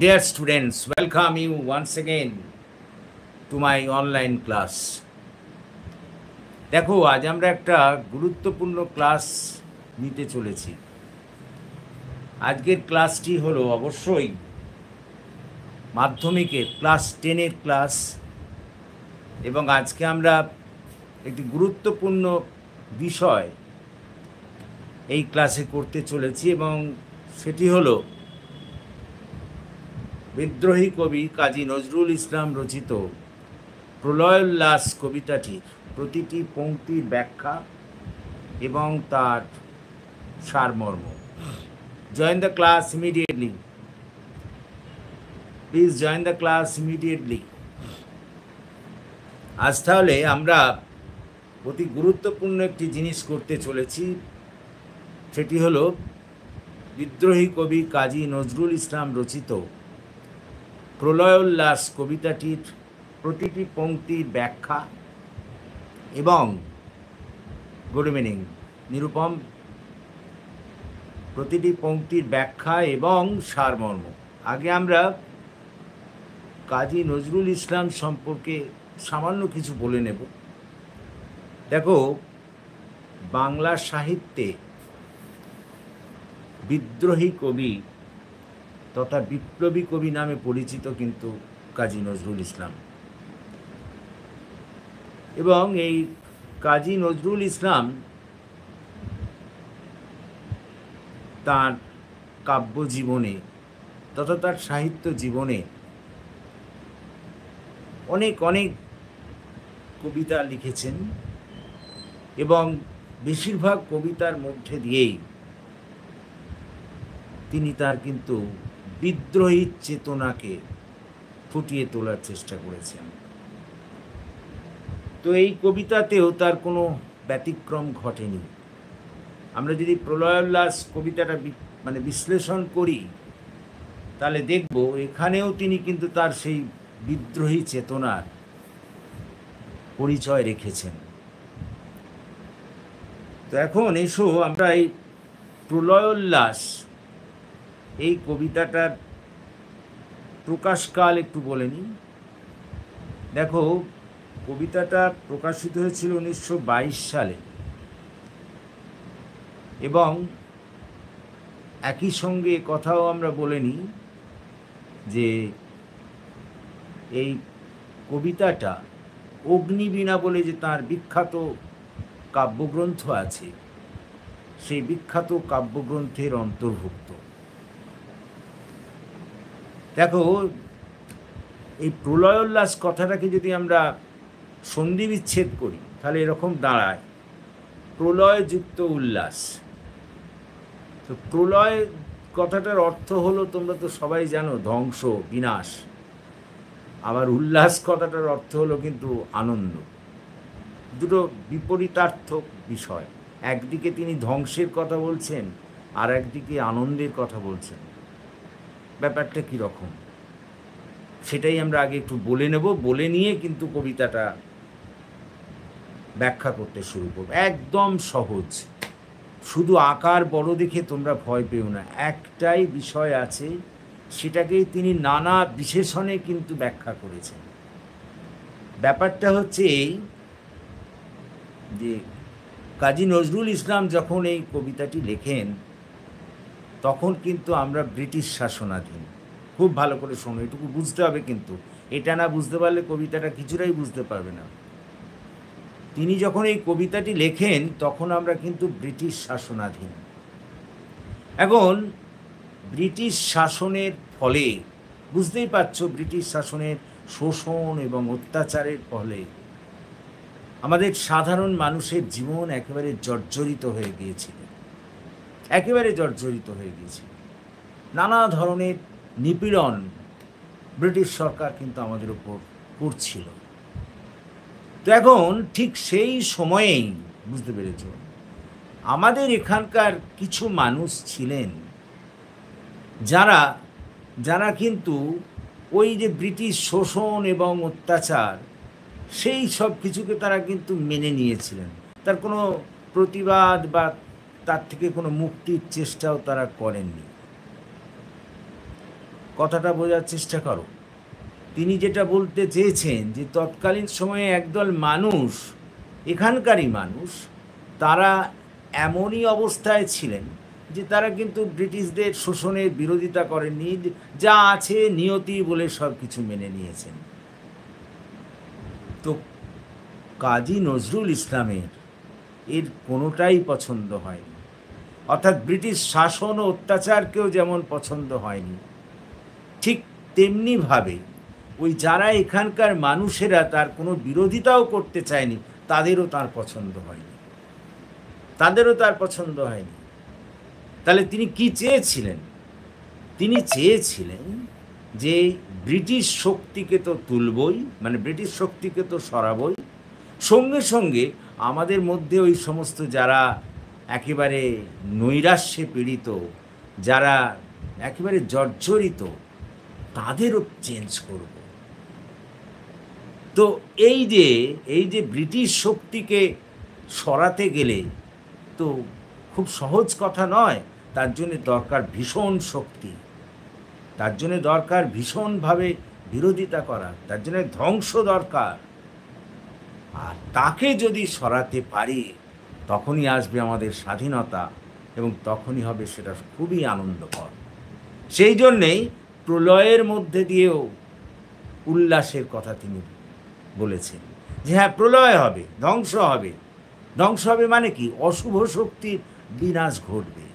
Dear students, welcome you once again to my online class. দেখো, আজ আমরা একটা গুরুত্বপূর্ণ ক্লাস নিতে চলেছি। আজকের ক্লাসটি হলো অবশ্যই মাধ্যমিকের ক্লাস 10-এর ক্লাস, এবং আজকে আমরা একটি গুরুত্বপূর্ণ বিষয় এই ক্লাসে করতে চলেছি, এবং সেটি হলো বিদ্রোহী কবি কাজী নজরুল ইসলাম রচিত প্রলয়োল্লাস কবিতাটির প্রতিটি পংক্তির ব্যাখ্যা এবং তার সারমর্ম। Join the class immediately, please join the class immediately. আজ তাহলে আমরা অতি গুরুত্বপূর্ণ একটি জিনিস করতে চলেছি, সেটি হলো বিদ্রোহী কবি কাজী নজরুল ইসলাম রচিত প্রলয়োল্লাস কবিতাটির প্রতিটি পংক্তির ব্যাখ্যা এবং গুড ইভিনিং নিরুপম, প্রতিটি পংক্তির ব্যাখ্যা এবং সারমর্ম। আগে আমরা কাজী নজরুল ইসলাম সম্পর্কে সামান্য কিছু বলে নেব। দেখো, বাংলা সাহিত্যে বিদ্রোহী কবি তথা বিপ্লবী কবি নামে পরিচিত কিন্তু কাজী নজরুল ইসলাম। এবং এই কাজী নজরুল ইসলাম তার কাব্য জীবনে তথা তার সাহিত্য জীবনে অনেক অনেক কবিতা লিখেছেন, এবং বেশিরভাগ কবিতার মধ্যে দিয়েই তিনি তার কিন্তু বিদ্রোহী চেতনাকে ফুটিয়ে তোলার চেষ্টা করেছেন। তো এই কবিতাতেও তার কোনো ব্যতিক্রম ঘটেনি। আমরা যদি প্রলয়োল্লাস কবিতাটা বিশ্লেষণ করি, তাহলে দেখব এখানেও তিনি কিন্তু তার সেই বিদ্রোহী চেতনার পরিচয় রেখেছেন। তো এখন এসো আমরা এই প্রলয়োল্লাস এই কবিতাটার প্রকাশকাল একটু বলে নিই। দেখো, কবিতাটা প্রকাশিত হয়েছিল 1922 সালে, এবং একই সঙ্গে কথাও আমরা বলে নিই যে এই কবিতাটা অগ্নিবীণা বলে যে তার বিখ্যাত কাব্যগ্রন্থ আছে, সেই বিখ্যাত কাব্যগ্রন্থের অন্তর্ভুক্ত। দেখো, এই প্রলয়োল্লাস কথাটাকে যদি আমরা সন্ধি বিচ্ছেদ করি, তাহলে এরকম দাঁড়ায় প্রলয়যুক্ত উল্লাস। তো প্রলয় কথাটার অর্থ হলো, তোমরা তো সবাই জানো, ধ্বংস, বিনাশ। আবার উল্লাস কথাটার অর্থ হলো কিন্তু আনন্দ। দুটো বিপরীতার্থক বিষয়। একদিকে তিনি ধ্বংসের কথা বলছেন, আর একদিকে আনন্দের কথা বলছেন। ব্যাপারটা কীরকম সেটাই আমরা আগে একটু বলে নেব, বলে নিয়ে কিন্তু কবিতাটা ব্যাখ্যা করতে শুরু করব। একদম সহজ, শুধু আকার বড় দেখে তোমরা ভয় পেও না। একটাই বিষয় আছে, সেটাকেই তিনি নানা বিশেষণে কিন্তু ব্যাখ্যা করেছেন। ব্যাপারটা হচ্ছে এই যে কাজী নজরুল ইসলাম যখন এই কবিতাটি লেখেন, তখন কিন্তু আমরা ব্রিটিশ শাসনাধীন। খুব ভালো করে শোনো, এটুকু বুঝতে হবে কিন্তু। এটা না বুঝতে পারলে কবিতাটা কিছুটাই বুঝতে পারবে না। তিনি যখন এই কবিতাটি লেখেন, তখন আমরা কিন্তু ব্রিটিশ শাসনাধীন। এখন ব্রিটিশ শাসনের ফলে, বুঝতেই পারছো, ব্রিটিশ শাসনের শোষণ এবং অত্যাচারের ফলে আমাদের সাধারণ মানুষের জীবন একেবারে জর্জরিত হয়ে গিয়েছিল। একেবারে জর্জরিত হয়ে গিয়েছিল। নানা ধরনের নিপীড়ন ব্রিটিশ সরকার কিন্তু আমাদের উপর করছিল। তো এখন ঠিক সেই সময়েই, বুঝতে পেরেছ, আমাদের এখানকার কিছু মানুষ ছিলেন যারা যারা কিন্তু ওই যে ব্রিটিশ শোষণ এবং অত্যাচার, সেই সব কিছুকে তারা কিন্তু মেনে নিয়েছিলেন। তার কোনো প্রতিবাদ বা তার থেকে কোনো মুক্তির চেষ্টাও তারা করেননি। কথাটা বোঝার চেষ্টা করো। তিনি যেটা বলতে চেয়েছেন যে তৎকালীন সময়ে একদল মানুষ, এখানকারই মানুষ, তারা এমনই অবস্থায় ছিলেন যে তারা কিন্তু ব্রিটিশদের শোষণের বিরোধিতা করেননি, যা আছে নিয়তি বলে সব কিছু মেনে নিয়েছেন। তো কাজী নজরুল ইসলামের এর কোনোটাই পছন্দ হয়নি, অর্থাৎ ব্রিটিশ শাসন ও অত্যাচারকেও যেমন পছন্দ হয়নি, ঠিক তেমনিভাবে ওই যারা এখানকার মানুষেরা তার কোনো বিরোধিতাও করতে চায়নি, তাদেরও তার পছন্দ হয়নি, তাদেরও তার পছন্দ হয়নি। তাহলে তিনি কি চেয়েছিলেন? তিনি চেয়েছিলেন যে ব্রিটিশ শক্তিকে তো তুলবই, মানে ব্রিটিশ শক্তিকে তো সরাবই, সঙ্গে সঙ্গে আমাদের মধ্যে ওই সমস্ত যারা একেবারে নৈরাশ্যে পীড়িত, যারা একেবারে জর্জরিত, তাদেরও চেঞ্জ করব। তো এই যে ব্রিটিশ শক্তিকে সরাতে গেলে তো খুব সহজ কথা নয়, তার জন্য দরকার ভীষণ শক্তি, তার জন্য দরকার ভীষণভাবে বিরোধিতা করা, তার জন্য ধ্বংস দরকার। আর তাকে যদি সরাতে পারি, তখনই আসবে আমাদের স্বাধীনতা, এবং তখনই হবে সেটা খুবই আনন্দকর। সেই জন্যেই প্রলয়ের মধ্যে দিয়েও উল্লাসের কথা তিনি বলেছেন যে হ্যাঁ, প্রলয় হবে, ধ্বংস হবে। ধ্বংস হবে মানে কি? অশুভ শক্তির বিনাশ ঘটবে,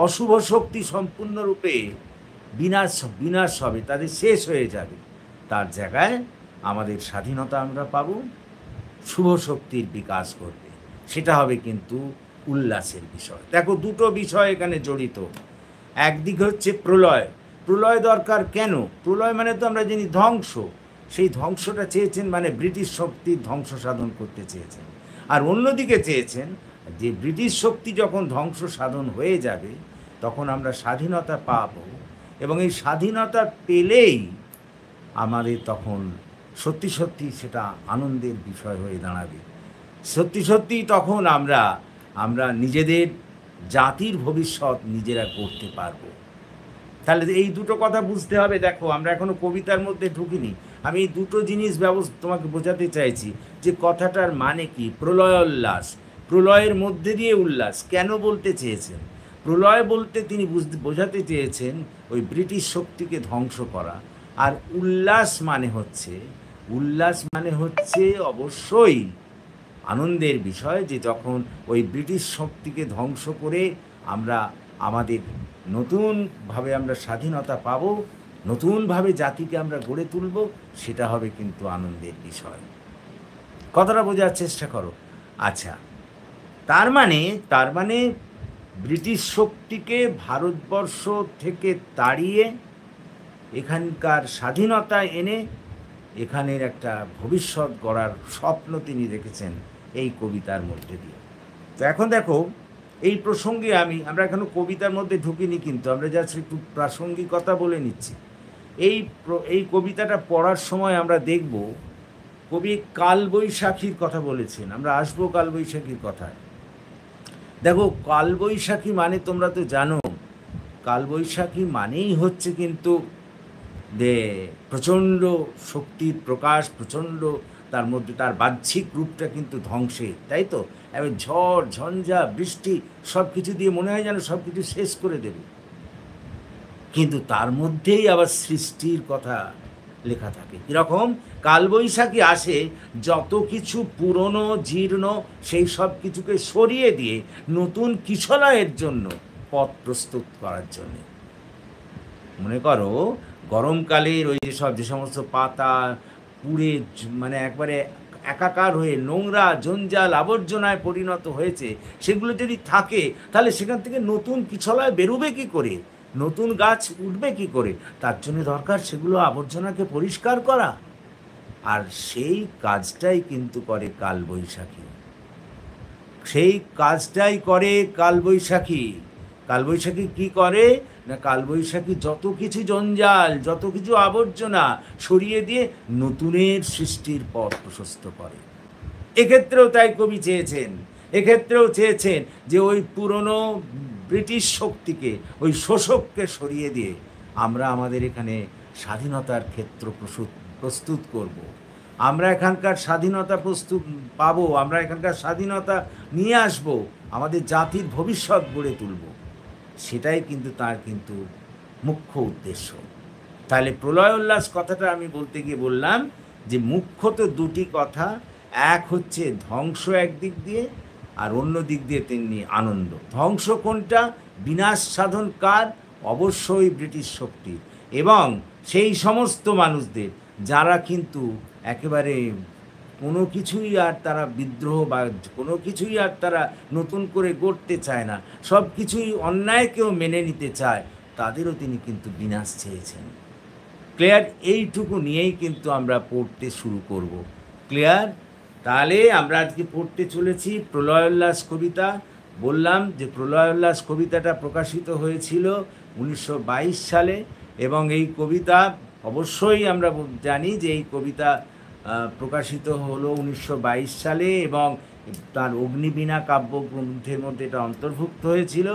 অশুভ শক্তি সম্পূর্ণরূপে বিনাশ হবে, তাদের শেষ হয়ে যাবে। তার জায়গায় আমাদের স্বাধীনতা আমরা পাব, শুভ শক্তির বিকাশ ঘটবে, সেটা হবে কিন্তু উল্লাসের বিষয়। দেখো, দুটো বিষয় এখানে জড়িত। একদিকে হচ্ছে প্রলয়। প্রলয় দরকার কেন? প্রলয় মানে তো আমরা জানি ধ্বংস। সেই ধ্বংসটা চেয়েছেন, মানে ব্রিটিশ শক্তির ধ্বংস সাধন করতে চেয়েছেন। আর অন্যদিকে চেয়েছেন যে ব্রিটিশ শক্তি যখন ধ্বংস সাধন হয়ে যাবে, তখন আমরা স্বাধীনতা পাব, এবং এই স্বাধীনতা পেলেই আমাদের তখন সত্যি সত্যি সেটা আনন্দের বিষয় হয়ে দাঁড়াবে। সত্যি সত্যি তখন আমরা নিজেদের জাতির ভবিষ্যৎ নিজেরা করতে পারবো। তাহলে এই দুটো কথা বুঝতে হবে। দেখো, আমরা এখনো কবিতার মধ্যে ঢুকিনি, আমি এই দুটো জিনিস তোমাকে বোঝাতে চাইছি যে কথাটার মানে কি। প্রলয় উল্লাস, প্রলয়ের মধ্যে দিয়ে উল্লাস কেন বলতে চেয়েছেন? প্রলয় বলতে তিনি বোঝাতে চেয়েছেন ওই ব্রিটিশ শক্তিকে ধ্বংস করা। আর উল্লাস মানে হচ্ছে অবশ্যই আনন্দের বিষয়, যে যখন ওই ব্রিটিশ শক্তিকে ধ্বংস করে আমরা আমাদের নতুনভাবে আমরা স্বাধীনতা পাব, নতুনভাবে জাতিকে আমরা গড়ে তুলব, সেটা হবে কিন্তু আনন্দের বিষয়। কথাটা বোঝার চেষ্টা করো। আচ্ছা, তার মানে ব্রিটিশ শক্তিকে ভারতবর্ষ থেকে তাড়িয়ে এখানকার স্বাধীনতা এনে এখানের একটা ভবিষ্যৎ গড়ার স্বপ্ন তিনি রেখেছেন এই কবিতার মধ্যে দিয়ে। তো এখন দেখো, এই প্রসঙ্গে আমরা এখনো কবিতার মধ্যে ঢুকিনি, কিন্তু আমরা জাস্ট একটু প্রাসঙ্গিকতা বলে নিচ্ছি। এই কবিতাটা পড়ার সময় আমরা দেখব কবি কালবৈশাখীর কথা বলেছেন। আমরা আসবো কালবৈশাখীর কথায়। দেখো, কালবৈশাখী মানে তোমরা তো জানো, কালবৈশাখী মানেই হচ্ছে কিন্তু প্রচণ্ড শক্তির প্রকাশ, প্রচণ্ড, তার মধ্যে তার বাহ্যিক রূপটা কিন্তু ধ্বংসের, তাই তো? এবার ঝড় ঝঞ্ঝা বৃষ্টি সব কিছু দিয়ে মনে হয় যেন সব কিছু শেষ করে দেবে, কিন্তু তার মধ্যেই আবার সৃষ্টির কথা লেখা থাকে। কীরকম? কালবৈশাখী আসে যত কিছু পুরনো জীর্ণ সেই সব কিছুকে সরিয়ে দিয়ে নতুন কিশলয়ের জন্য পথ প্রস্তুত করার জন্য। মনে করো, গরমকালের ওই যে সমস্ত পাতা পুড়ে মানে একবারে একাকার হয়ে নোংরা জঞ্জাল আবর্জনায় পরিণত হয়েছে, সেগুলো যদি থাকে তাহলে সেখান থেকে নতুন কিশলয় বেরোবে কী করে, নতুন গাছ উঠবে কী করে? তার জন্য দরকার সেগুলো আবর্জনাকে পরিষ্কার করা। আর সেই কাজটাই কিন্তু করে কালবৈশাখী, সেই কাজটাই করে কালবৈশাখী। কালবৈশাখী কী করে না, কালবৈশাখী যত কিছু জঞ্জাল, যত কিছু আবর্জনা সরিয়ে দিয়ে নতুনের সৃষ্টির পথ প্রশস্ত করে। এক্ষেত্রেও তাই কবি চেয়েছেন যে ওই পুরনো ব্রিটিশ শক্তিকে, ওই শোষককে সরিয়ে দিয়ে আমরা আমাদের এখানে স্বাধীনতার ক্ষেত্র প্রস্তুত করব। আমরা এখানকার স্বাধীনতা পাবো, আমরা এখানকার স্বাধীনতা নিয়ে আসব, আমাদের জাতির ভবিষ্যৎ গড়ে তুলব। সেটাই কিন্তু তার কিন্তু মুখ্য উদ্দেশ্য। তাহলে প্রলয় উল্লাস কথাটা আমি বলতে গিয়ে বললাম যে মুখ্যত দুটি কথা, এক হচ্ছে ধ্বংস একদিক দিয়ে, আর অন্য দিক দিয়ে তেমনি আনন্দ। ধ্বংস কোনটা? বিনাশ সাধন কার? অবশ্যই ব্রিটিশ শক্তি এবং সেই সমস্ত মানুষদের যারা কিন্তু একেবারে কোনো কিছুই আর তারা বিদ্রোহ বা কোনো কিছুই আর তারা নতুন করে গড়তে চায় না, সব কিছুই অন্যায়কেও মেনে নিতে চায়, তাদেরও তিনি কিন্তু বিনাশ চেয়েছেন। ক্লিয়ার? এইটুকু নিয়েই কিন্তু আমরা পড়তে শুরু করব। ক্লিয়ার? তাহলে আমরা আজকে পড়তে চলেছি প্রলয় উল্লাস কবিতা। বললাম যে প্রলয় উল্লাস কবিতাটা প্রকাশিত হয়েছিল 1922 সালে এবং এই কবিতা অবশ্যই আমরা জানি যে এই কবিতা প্রকাশিত হলো 1922 সালে এবং তার অগ্নিবীণা কাব্যগ্রন্থের মধ্যে এটা অন্তর্ভুক্ত হয়েছিল।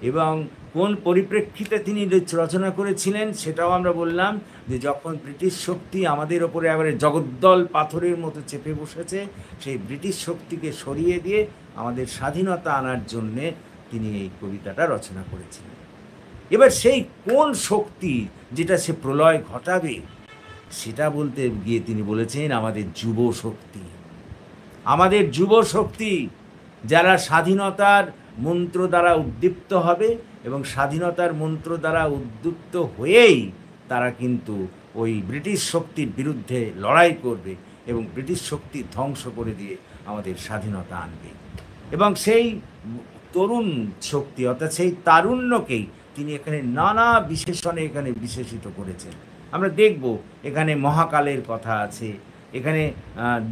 এবং কোন পরিপ্রেক্ষিতে তিনি রচনা করেছিলেন সেটাও আমরা বললাম, যে যখন ব্রিটিশ শক্তি আমাদের ওপরে এবারে জগদ্দল পাথরের মতো চেপে বসেছে, সেই ব্রিটিশ শক্তিকে সরিয়ে দিয়ে আমাদের স্বাধীনতা আনার জন্যে তিনি এই কবিতাটা রচনা করেছিলেন। এবার সেই কোন শক্তি যেটা সে প্রলয় ঘটাবে সেটা বলতে গিয়ে তিনি বলেছেন আমাদের যুব শক্তি। আমাদের যুব শক্তি যারা স্বাধীনতার মন্ত্র দ্বারা উদ্দীপ্ত হবে এবং স্বাধীনতার মন্ত্র দ্বারা উদ্দীপ্ত হয়েই তারা কিন্তু ওই ব্রিটিশ শক্তির বিরুদ্ধে লড়াই করবে এবং ব্রিটিশ শক্তি ধ্বংস করে দিয়ে আমাদের স্বাধীনতা আনবে। এবং সেই তরুণ শক্তি অর্থাৎ সেই তারুণ্যকেই তিনি এখানে নানা বিশেষণে এখানে বিশেষিত করেছেন। আমরা দেখব এখানে মহাকালের কথা আছে, এখানে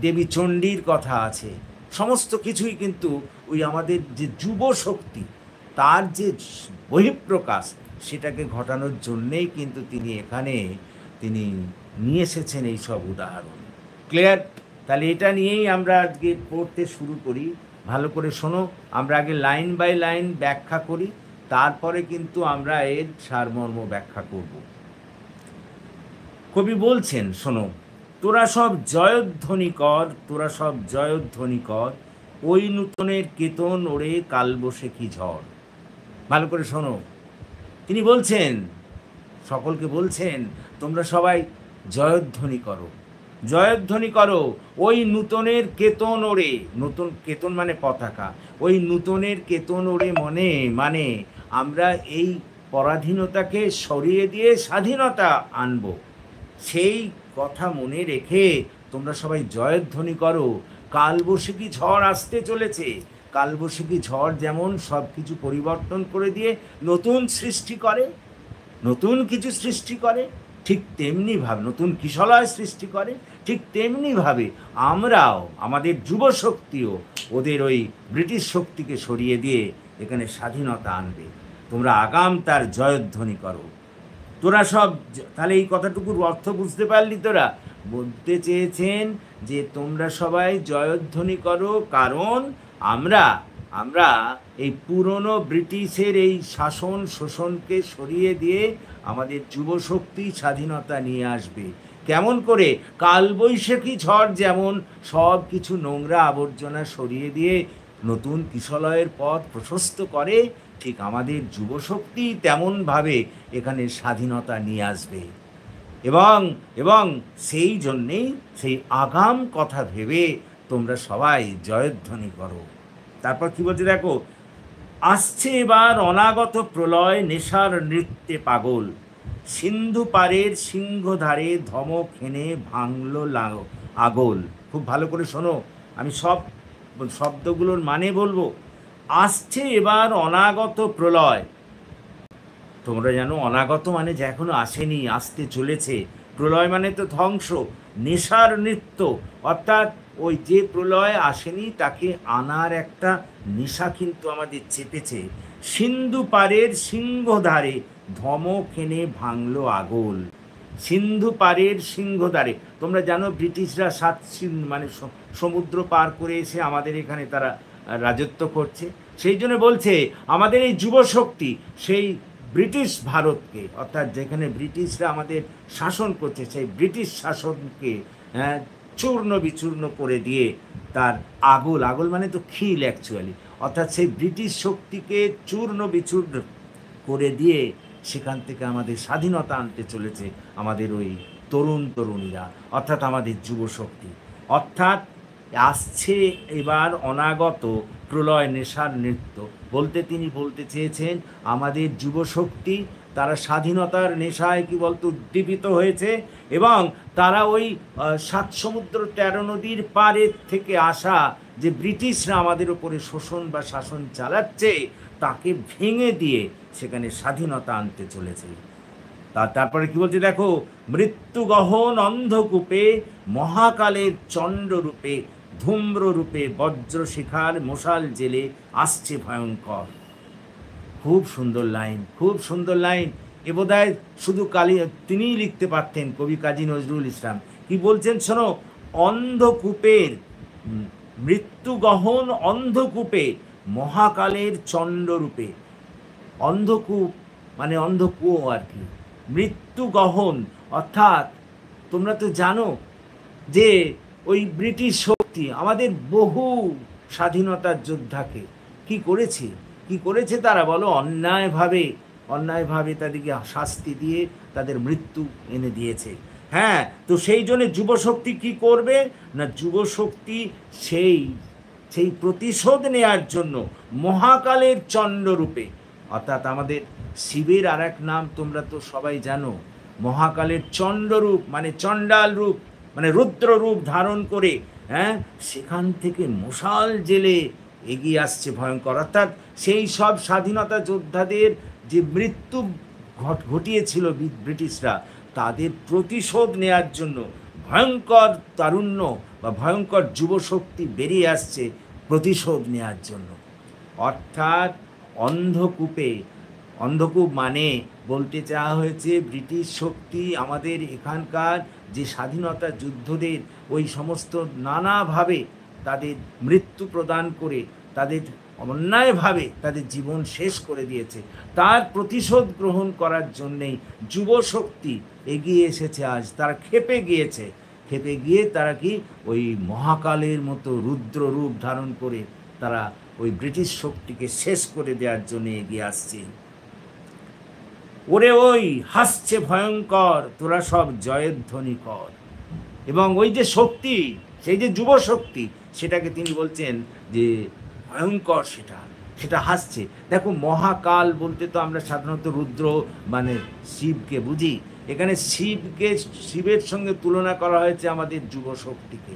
দেবী চণ্ডীর কথা আছে, সমস্ত কিছুই কিন্তু ওই আমাদের যে যুব শক্তি তার যে বহিঃপ্রকাশ সেটাকে ঘটানোর জন্যেই কিন্তু তিনি এখানে নিয়ে এসেছেন এই সব উদাহরণ। ক্লিয়ার? তাহলে এটা নিয়েই আমরা আজকে পড়তে শুরু করি। ভালো করে শোনো, আমরা আগে লাইন বাই লাইন ব্যাখ্যা করি, তারপরে কিন্তু আমরা এর সারমর্ম ব্যাখ্যা করব। কবি বলছেন, শোনো, তোরা সব জয়ধ্বনি কর, তোরা সব জয়ধ্বনি কর, ওই নূতনের কেতন ওড়ে কালবৈশাখী ঝড়। ভালো করে শোনো, তিনি বলছেন, সকলকে বলছেন তোমরা সবাই জয়ধ্বনি করো, জয়ধ্বনি করো, ওই নূতনের কেতন ওড়ে। নতুন কেতন মানে পতাকা, ওই নূতনের কেতন ওড়ে মানে আমরা এই পরাধীনতাকে সরিয়ে দিয়ে স্বাধীনতা আনব। সেই কথা মনে রেখে তোমরা সবাই জয়ধ্বনি করো। কালবৈশাখী ঝড় আসতে চলেছে। কালবৈশাখী ঝড় যেমন সব কিছু পরিবর্তন করে দিয়ে নতুন সৃষ্টি করে, নতুন কিছু সৃষ্টি করে, ঠিক তেমনিভাবে নতুন কিশলয় সৃষ্টি করে, ঠিক তেমনিভাবে আমরাও আমাদের যুব শক্তিও ওদের ওই ব্রিটিশ শক্তিকে সরিয়ে দিয়ে এখানে স্বাধীনতা আনবে। তোমরা আগাম তার জয়ধ্বনি করো। তোরা সব, তাহলে এই কথাটুকুর অর্থ বুঝতে পারলি? তোরা বলতে চেয়েছেন যে তোমরা সবাই জয়ধ্বনি করো, কারণ আমরা এই পুরনো ব্রিটিশের এই শাসন শোষণকে সরিয়ে দিয়ে আমাদের যুবশক্তি স্বাধীনতা নিয়ে আসবে। কেমন করে? কালবৈশাখী ঝড় যেমন সব কিছু নোংরা আবর্জনা সরিয়ে দিয়ে নতুন কিশলয়ের পথ প্রশস্ত করে, ঠিক আমাদের যুবশক্তি তেমনভাবে এখানে স্বাধীনতা নিয়ে আসবে। এবং সেই জন্যেই সেই আগাম কথা ভেবে তোমরা সবাই জয়ধ্বনি করো। তারপর কি বলছে দেখো, আসছে এবার অনাগত প্রলয়, নেশার নৃত্যে পাগল, সিন্ধু পারের সিংহধারে ধমক হেনে ভাঙলো আগল। খুব ভালো করে শোনো, আমি সব শব্দগুলোর মানে বলবো। আসছে এবার অনাগত প্রলয়। তোমরা জানো অনাগত মানে যে এখনো আসেনি, আসতে চলেছে। প্রলয় মানে তো ধ্বংস। নেশার নৃত্য অর্থাৎ ওই যে প্রলয় আসেনি তাকে আনার একটা নেশা কিন্তু আমাদের চেপেছে। সিন্ধু পারের সিংহধারে ধমক এনে ভাঙলো আগল। সিন্ধু পারের সিংহধারে, তোমরা জানো ব্রিটিশরা মানে সমুদ্র পার করে এসে আমাদের এখানে তারা রাজত্ব করছে। সেই জন্য বলছে আমাদের এই যুবশক্তি সেই ব্রিটিশ ভারতকে, অর্থাৎ যেখানে ব্রিটিশরা আমাদের শাসন করছে, সেই ব্রিটিশ শাসনকে চূর্ণ বিচূর্ণ করে দিয়ে তার আগল, আগল মানে তো খিল অ্যাকচুয়ালি, অর্থাৎ সেই ব্রিটিশ শক্তিকে চূর্ণ বিচূর্ণ করে দিয়ে সেখান থেকে আমাদের স্বাধীনতা আনতে চলেছে আমাদের ওই তরুণ তরুণীরা, অর্থাৎ আমাদের যুবশক্তি। অর্থাৎ আসছে এবার অনাগত প্রলয় নেশার নৃত্য, বলতে তিনি বলতে চেয়েছেন আমাদের যুবশক্তি তারা স্বাধীনতার নেশায় কি বলতো উদ্দীপিত হয়েছে, এবং তারা ওই 7 সমুদ্র 13 নদীর পাড়ের থেকে আসা যে ব্রিটিশরা আমাদের উপরে শোষণ বা শাসন চালাচ্ছে তাকে ভেঙে দিয়ে সেখানে স্বাধীনতা আনতে চলেছে। তারপরে কি বলছে দেখো, মৃত্যু গহন অন্ধকূপে মহাকালের চণ্ডরূপে ধূম্ররূপে বজ্রশিখার মশাল জেলে আসছে ভয়ঙ্কর। খুব সুন্দর লাইন, খুব সুন্দর লাইন। এ বোধহয় শুধু তিনিই লিখতে পারতেন, কবি কাজী নজরুল ইসলাম। কি বলছেন শোনো, অন্ধকূপের মৃত্যু গহন অন্ধকূপে মহাকালের চণ্ডরূপে, অন্ধকূপ মানে অন্ধকুয়ো আর কি, মৃত্যু গহন অর্থাৎ তোমরা তো জানো যে ওই ব্রিটিশ শক্তি আমাদের বহু স্বাধীনতার যোদ্ধাকে কি করেছে, কি করেছে তারা বলো, অন্যায়ভাবে অন্যায়ভাবে তাদেরকে শাস্তি দিয়ে তাদের মৃত্যু এনে দিয়েছে। হ্যাঁ, তো সেই জন্য যুবশক্তি কি করবে না, যুবশক্তি সেই সেই প্রতিশোধ নেয়ার জন্য মহাকালের চণ্ডরূপে, অর্থাৎ আমাদের শিবের আর এক নাম তোমরা তো সবাই জানো, মহাকালের চণ্ডরূপ মানে চণ্ডাল রূপ মানে রুদ্র রূপ ধারণ করে সেখান থেকে মশাল জেলে এগিয়ে আসছে ভয়ঙ্কর। অর্থাৎ সেই সব স্বাধীনতা যোদ্ধাদের যে মৃত্যু ঘটিয়েছিল ব্রিটিশরা, তাদের প্রতিশোধ নেয়ার জন্য ভয়ঙ্কর তারুণ্য বা ভয়ঙ্কর যুবশক্তি বেরিয়ে আসছে প্রতিশোধ নেয়ার জন্য। অর্থাৎ অন্ধকূপে, অন্ধকূপ মানে বলতে চাওয়া হয়েছে ব্রিটিশ শক্তি আমাদের এখানকার যে স্বাধীনতা যুদ্ধদের ওই সমস্ত নানাভাবে তাদের মৃত্যু প্রদান করে তাদের অন্যায়ভাবে তাদের জীবন শেষ করে দিয়েছে, তার প্রতিশোধ গ্রহণ করার জন্যেই যুবশক্তি এগিয়ে এসেছে। আজ তারা খেপে গিয়েছে, খেপে গিয়ে তারা কি ওই মহাকালের মতো রুদ্র রূপ ধারণ করে তারা ওই ব্রিটিশ শক্তিকে শেষ করে দেওয়ার জন্য এগিয়ে আসছে। ওরে ওই হাসছে ভয়ঙ্কর, তোরা সব জয়ধ্বনি কর। এবং ওই যে শক্তি, সেই যে যুব শক্তি, সেটাকে তিনি বলছেন যে ভয়ঙ্কর, সেটা হাসছে। দেখো, মহাকাল বলতে তো আমরা সাধারণত রুদ্র মানে শিবকে বুঝি, এখানে শিবের সঙ্গে তুলনা করা হয়েছে আমাদের যুব শক্তিকে।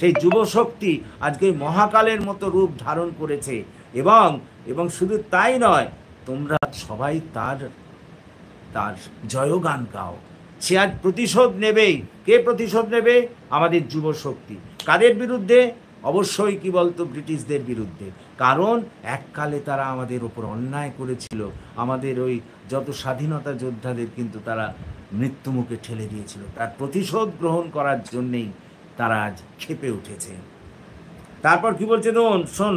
সেই যুব শক্তি আজকে মহাকালের মতো রূপ ধারণ করেছে, এবং শুধু তাই নয়, তোমরা সবাই তার জয়গান গাও। সে আজ প্রতিশোধ নেবেই। কে প্রতিশোধ নেবে? আমাদের যুব শক্তি। কাদের বিরুদ্ধে? অবশ্যই কি বলতো, ব্রিটিশদের বিরুদ্ধে। কারণ এককালে তারা আমাদের ওপর অন্যায় করেছিল, আমাদের ওই যত স্বাধীনতা যোদ্ধাদের কিন্তু তারা মৃত্যুমুখে ঠেলে দিয়েছিল। তার প্রতিশোধ গ্রহণ করার জন্যেই তারা আজ খেপে উঠেছে। তারপর কি বলছে শোন,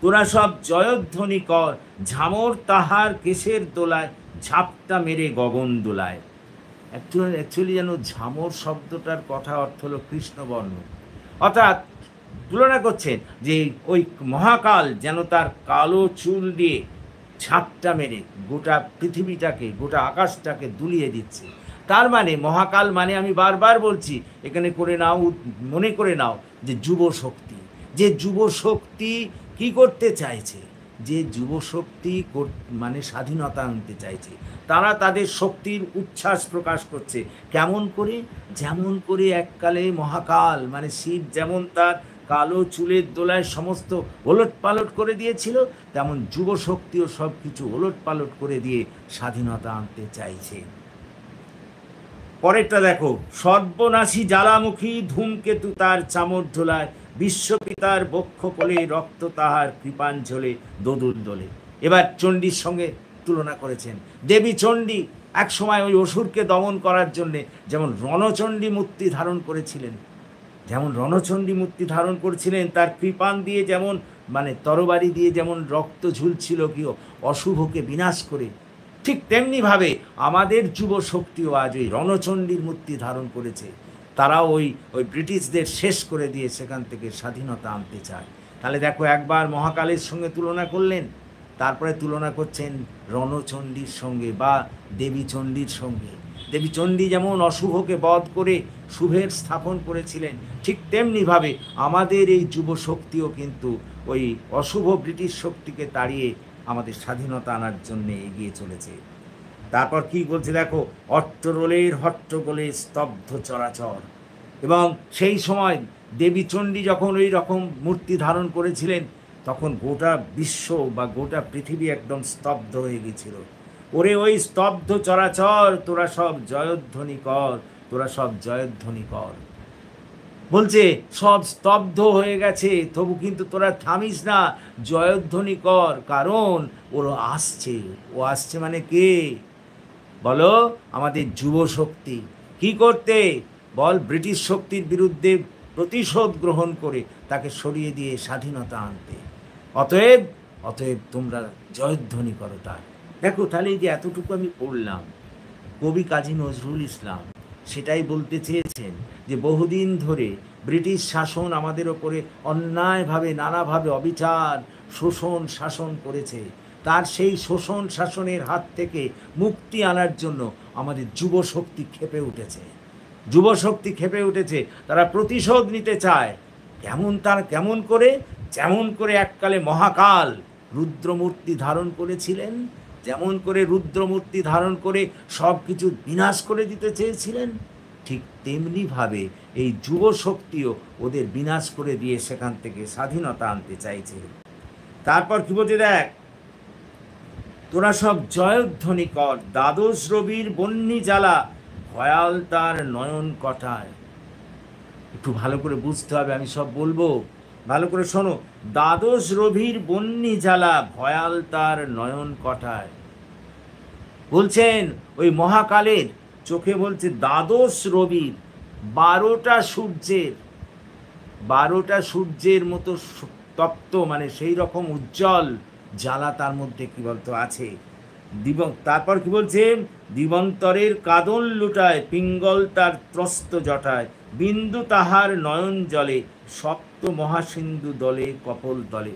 তোরা সব জয়ধ্বনি কর, ঝামর তাহার কেশের দোলায় ঝাপটা মেরে গগন দোলায়। অ্যাকচুয়ালি যেন ঝামর শব্দটার কথা অর্থ হলো কৃষ্ণবর্ণ, অর্থাৎ তুলনা করছেন যে ওই মহাকাল যেন তার কালো চুল দিয়ে ঝাপটা মেরে গোটা পৃথিবীটাকে, গোটা আকাশটাকে দুলিয়ে দিচ্ছে। তার মানে মহাকাল মানে আমি বারবার বলছি, এখানে মনে করে নাও যে যুব শক্তি, যে যুব শক্তি কি করতে চাইছে, যে যুব শক্তি মানে স্বাধীনতা আনতে চাইছে, তারা তাদের শক্তির উচ্ছ্বাস প্রকাশ করছে। কেমন করে? যেমন করে এককালে মহাকাল মানে শিব যেমন তার কালো চুলের দোলায় সমস্ত ওলট পালট করে দিয়েছিল, তেমন যুব শক্তিও সব কিছু ওলট পালট করে দিয়ে স্বাধীনতা আনতে চাইছে। পরেরটা দেখো, সর্বনাশী জ্বালামুখী ধূমকেতু তার চামর ঢোলায়, বিশ্বপিতার বক্ষ কোলে রক্ত তাহার কৃপাঞ্জলে দোদুল দোলে। এবার চণ্ডীর সঙ্গে তুলনা করেছেন। দেবী চণ্ডী এক সময় ওই অসুরকে দমন করার জন্যে যেমন রণচণ্ডী মূর্তি ধারণ করেছিলেন, তার কৃপান দিয়ে যেমন মানে তরবারি দিয়ে যেমন রক্ত ঝুলছিল কি অশুভকে বিনাশ করে, ঠিক তেমনিভাবে আমাদের যুব শক্তিও আজ ওই রণচণ্ডীর মূর্তি ধারণ করেছে। তারাও ওই ওই ব্রিটিশদের শেষ করে দিয়ে সেখান থেকে স্বাধীনতা আনতে চায়। তাহলে দেখো, একবার মহাকালের সঙ্গে তুলনা করলেন, তারপরে তুলনা করছেন রণচণ্ডীর সঙ্গে বা দেবীচণ্ডীর সঙ্গে। দেবীচণ্ডী যেমন অশুভকে বধ করে শুভের স্থাপন করেছিলেন, ঠিক তেমনিভাবে আমাদের এই যুব শক্তিও কিন্তু ওই অশুভ ব্রিটিশ শক্তিকে তাড়িয়ে আমাদের স্বাধীনতা আনার জন্য এগিয়ে চলেছে। তারপর কি বলছে দেখো, অট্টরোলের হট্টগোলে স্তব্ধ চরাচর। এবং সেই সময় দেবীচণ্ডী যখন ওই রকম মূর্তি ধারণ করেছিলেন, তখন গোটা বিশ্ব বা গোটা পৃথিবী একদম স্তব্ধ হয়ে গেছিল। ওরে ওই স্তব্ধ চরাচর, তোরা সব জয়ধ্বনি কর, তোরা সব জয়ধ্বনি কর। বলছে সব স্তব্ধ হয়ে গেছে, তবু কিন্তু তোরা থামিস না, জয়ধ্বনি কর, কারণ ওর আসছে। ও আসছে মানে কে বলো? আমাদের যুব শক্তি। কি করতে বল? ব্রিটিশ শক্তির বিরুদ্ধে প্রতিশোধ গ্রহণ করে তাকে সরিয়ে দিয়ে স্বাধীনতা আনতে। অতএব অতএব তোমরা জয়ধ্বনি করো তার। দেখো, তাহলে এই যে এতটুকু আমি পড়লাম, কবি কাজী নজরুল ইসলাম সেটাই বলতে চেয়েছেন যে বহুদিন ধরে ব্রিটিশ শাসন আমাদের ওপরে অন্যায়ভাবে নানাভাবে অবিচার শোষণ শাসন করেছে। তার সেই শোষণ শাসনের হাত থেকে মুক্তি আনার জন্য আমাদের যুব শক্তি ক্ষেপে উঠেছে। যুব শক্তি ক্ষেপে উঠেছে, তারা প্রতিশোধ নিতে চায়। কেমন করে? যেমন করে এককালে মহাকাল রুদ্রমূর্তি ধারণ করেছিলেন, যেমন করে রুদ্রমূর্তি ধারণ করে সব কিছু বিনাশ করে দিতে চেয়েছিলেন, ঠিক তেমনিভাবে এই যুব শক্তিও ওদের বিনাশ করে দিয়ে সেখান থেকে স্বাধীনতা আনতে চাইছে। তারপর কি বলছে দেখ, তোরা সব জয়ধ্বনি কর, দ্বাদশ রবির বন্যি জ্বালা, ভয়াল তার নয়ন কটায়। একটু ভালো করে বুঝতে হবে, আমি সব বলবো, ভালো করে শোনো। দ্বাদশ রবির বন্যি জ্বালা, ভয়াল তার নয়ন কটায়। বলছেন ওই মহাকালের চোখে, বলছে দ্বাদশ রবির 12টা সূর্যের মতো তপ্ত, মানে সেই রকম উজ্জ্বল জ্বালা তার মধ্যে কি বলতো আছে। তারপর কি বলছে, দিবন্তরের কাদল লুটায়, পিঙ্গল তার ত্রস্ত জটায়, বিন্দু তাহার নয়ন জলে, সপ্ত মহাসিন্ধু দলে কপল দলে।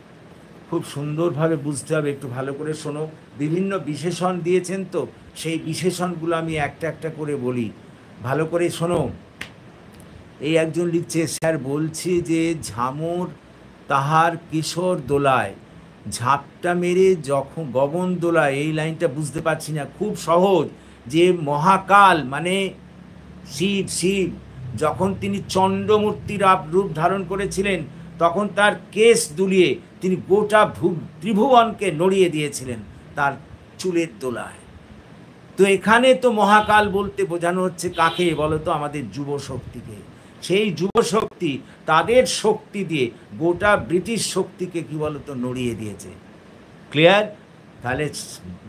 খুব সুন্দরভাবে বুঝতে হবে, একটু ভালো করে শোনো। বিভিন্ন বিশেষণ দিয়েছেন, তো সেই বিশেষণগুলো আমি একটা একটা করে বলি, ভালো করে শোনো। এই একজন লিখছে, স্যার বলছি যে ঝামর তাহার কিশোর দোলায়, ঝাপটা মেরে যখন গগন দোলায়। এই লাইনটা বুঝতে পারছি না, খুব সহজ। যে মহাকাল মানে শিব যখন তিনি চণ্ডমূর্তির রূপ ধারণ করেছিলেন, তখন তার কেশ দুলিয়ে তিনি গোটা ত্রিভুবনকে নড়িয়ে দিয়েছিলেন তার চুলের দোলায়। তো এখানে তো মহাকাল বলতে বোঝানো হচ্ছে কাকে বলো তো? আমাদের যুব শক্তিকে। সেই যুব শক্তি তাদের শক্তি দিয়ে গোটা ব্রিটিশ শক্তিকে কি বলতো নড়িয়ে দিয়েছে। ক্লিয়ার? তাহলে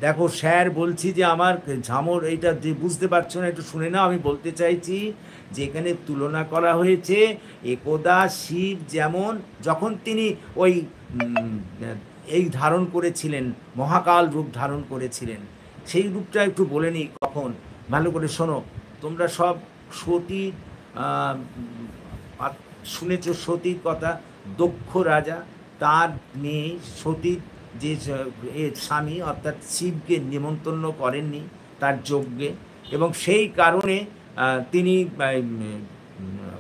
দেখো, স্যার বলছি যে আমার ঝামর, এইটা যে বুঝতে পারছো না একটু শুনে নাও। আমি বলতে চাইছি যে এখানে তুলনা করা হয়েছে, একদা শিব যেমন যখন তিনি ওই এই ধারণ করেছিলেন, মহাকাল রূপ ধারণ করেছিলেন, সেই রূপটা একটু বলে নিই কখন। ভালো করে শোনো, তোমরা সব সতীর শুনেছ সতীর কথা। দক্ষ রাজা তার মেয়ে সতীর যে স্বামী অর্থাৎ শিবকে নিমন্ত্রণ করেননি তার যজ্ঞে, এবং সেই কারণে তিনি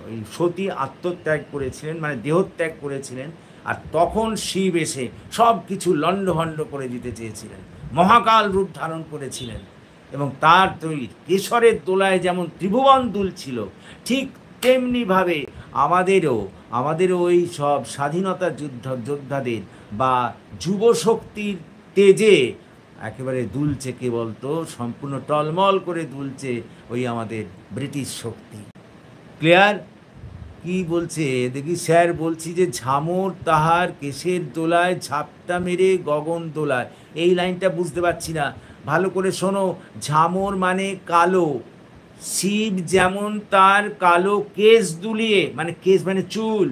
ওই সতী আত্মত্যাগ করেছিলেন, মানে দেহত্যাগ করেছিলেন। আর তখন শিব এসে সব কিছু লণ্ডভণ্ড করে দিতে চেয়েছিলেন, মহাকাল রূপ ধারণ করেছিলেন, এবং তার তৈরি কেশরের দোলায় যেমন ত্রিভুবন দুলছিল, ঠিক তেমনিভাবে আমাদেরও ওই সব স্বাধীনতা যোদ্ধাদের বা যুব শক্তির তেজে একেবারে দুলছে, কে বলতো? সম্পূর্ণ টলমল করে দুলছে ওই আমাদের ব্রিটিশ শক্তি। ক্লিয়ার? কি বলছে দেখি স্যার, বলছি যে ঝামর তাহার কেশের দোলায়, ঝাপটা মেরে গগন দোলায়। এই লাইনটা বুঝতে পারছি না, ভালো করে শোনো। ঝামর মানে কালো, শিব যেমন তার কালো কেশ দুলিয়ে, মানে কেশ মানে চুল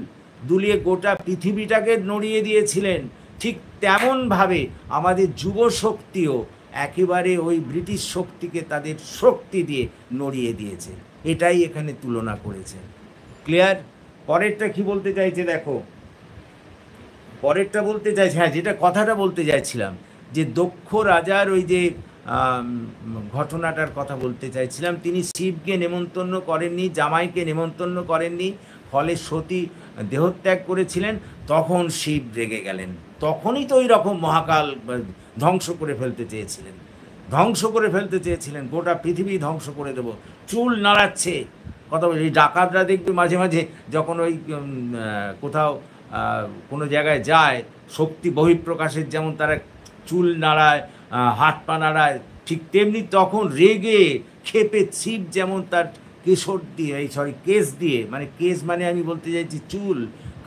দুলিয়ে গোটা পৃথিবীটাকে নড়িয়ে দিয়েছিলেন, ঠিক তেমনভাবে আমাদের যুব শক্তিও একেবারে ওই ব্রিটিশ শক্তিকে তাদের শক্তি দিয়ে নড়িয়ে দিয়েছে। এটাই এখানে তুলনা করেছে। ক্লিয়ার? পরেরটা কি বলতে চাইছে দেখো, পরেরটা বলতে চাইছে, হ্যাঁ যেটা কথাটা বলতে চাইছিলাম, যে দক্ষ রাজার ওই যে ঘটনাটার কথা বলতে চাইছিলাম, তিনি শিবকে নেমন্তন্ন করেননি, জামাইকে নেমন্তন্ন করেননি, ফলে সতী দেহত্যাগ করেছিলেন। তখন শিব রেগে গেলেন, তখনই তো ওই রকম মহাকাল ধ্বংস করে ফেলতে চেয়েছিলেন, ধ্বংস করে ফেলতে চেয়েছিলেন, গোটা পৃথিবী ধ্বংস করে দেব। চুল নাড়াচ্ছে কথা বলি, এই ডাকাতরা দেখবে মাঝে মাঝে যখন ওই কোথাও কোনো জায়গায় যায়, শক্তি বহিঃপ্রকাশের যেমন তারা চুল নাড়ায়, হাত পা নাড়ায়, ঠিক তেমনি তখন রেগে ক্ষেপে শিব যেমন তার কেশর দিয়ে, কেস দিয়ে, মানে কেস মানে আমি বলতে চাইছি চুল,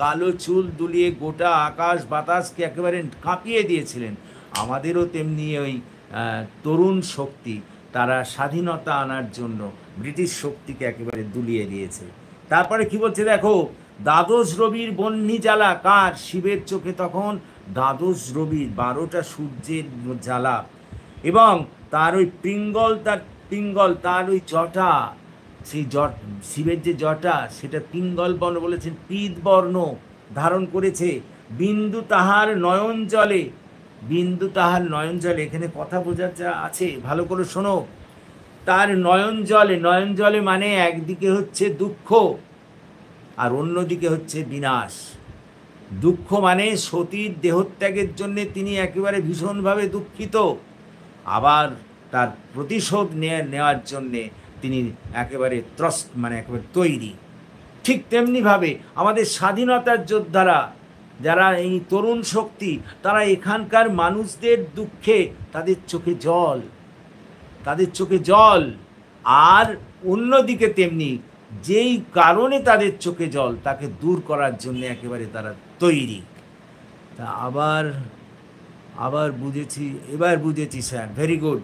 কালো চুল দুলিয়ে গোটা আকাশ বাতাসকে একেবারে কাঁপিয়ে দিয়েছিলেন। আমাদেরও তেমনি ওই তরুণ শক্তি, তারা স্বাধীনতা আনার জন্য ব্রিটিশ শক্তিকে একেবারে দুলিয়ে দিয়েছে। তারপরে কি বলছে দেখো, দ্বাদশ রবির বহ্নি জ্বালা কার? শিবের চোখে তখন দ্বাদশ রবির 12টা সূর্যের জ্বালা, এবং তার ওই পিঙ্গল তার ওই জটা, সেই শিবের যে জটা সেটা পিঙ্গল বর্ণ বলেছেন, পীত বর্ণ ধারণ করেছে। বিন্দু তাহার নয়ন জলে, বিন্দু তাহার নয়ন জলে, এখানে কথা বোঝার যা আছে ভালো করে শোনো। তার নয়ন জলে মানে একদিকে হচ্ছে দুঃখ আর অন্যদিকে হচ্ছে বিনাশ। দুঃখ মানে সতীর দেহত্যাগের জন্যে তিনি একেবারে ভীষণভাবে দুঃখিত, আবার তার প্রতিশোধ নেওয়ার জন্যে তিনি একেবারে মানে একেবারে তৈরি। ঠিক তেমনিভাবে আমাদের স্বাধীনতার যোদ্ধারা, যারা এই তরুণ শক্তি, তারা এখানকার মানুষদের দুঃখে তাদের চোখে জল, আর অন্যদিকে তেমনি যেই কারণে তাদের চোখে জল, তাকে দূর করার জন্য একেবারে তারা তৈরি। তা আবার বুঝেছি, এবার বুঝেছি স্যার, ভেরি গুড।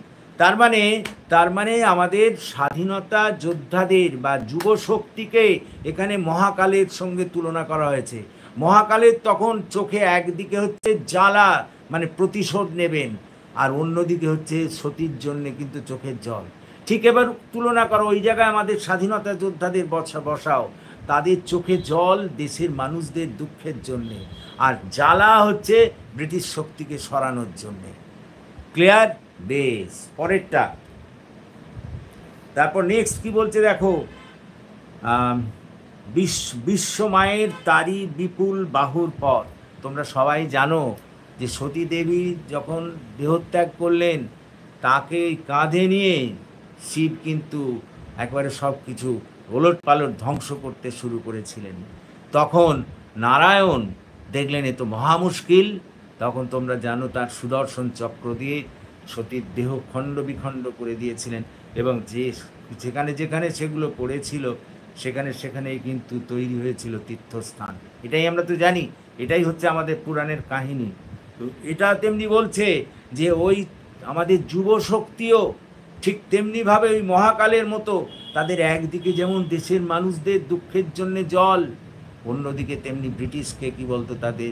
তার মানে আমাদের স্বাধীনতা যোদ্ধাদের বা যুব শক্তিকে এখানে মহাকালের সঙ্গে তুলনা করা হয়েছে। মহাকালের তখন চোখে একদিকে হচ্ছে জ্বালা, মানে প্রতিশোধ নেবেন, আর অন্যদিকে হচ্ছে সতীর জন্যে কিন্তু চোখের জল। ঠিক এবার তুলনা করো, ওই জায়গায় আমাদের স্বাধীনতা যোদ্ধাদের বসাও, তাদের চোখে জল দেশের মানুষদের দুঃখের জন্যে, আর জ্বালা হচ্ছে ব্রিটিশ শক্তিকে সরানোর জন্যে। ক্লিয়ার? বেশ, পরেরটা। তারপর নেক্সট কি বলছে দেখো, বিশ্বমায়ের তারি বিপুল বাহুর পর। তোমরা সবাই জানো যে সতী দেবী যখন দেহত্যাগ করলেন, তাকে কাঁধে নিয়ে শিব কিন্তু একবারে সব কিছু ওলট পালট ধ্বংস করতে শুরু করেছিলেন। তখন নারায়ণ দেখলেন এ তো মহা মুশকিল, তখন তোমরা জানো তার সুদর্শন চক্র দিয়ে সতীর দেহ খণ্ড বিখণ্ড করে দিয়েছিলেন, এবং যেখানে যেখানে সেগুলো পড়েছিল সেখানেই কিন্তু তৈরি হয়েছিল তীর্থস্থান। এটাই আমরা তো জানি, এটাই হচ্ছে আমাদের পুরাণের কাহিনী। তো এটা তেমনি বলছে যে ওই আমাদের যুব শক্তিও ঠিক তেমনিভাবে ওই মহাকালের মতো, তাদের একদিকে যেমন দেশের মানুষদের দুঃখের জন্যে জল, অন্যদিকে তেমনি ব্রিটিশকে কি বলতো তাদের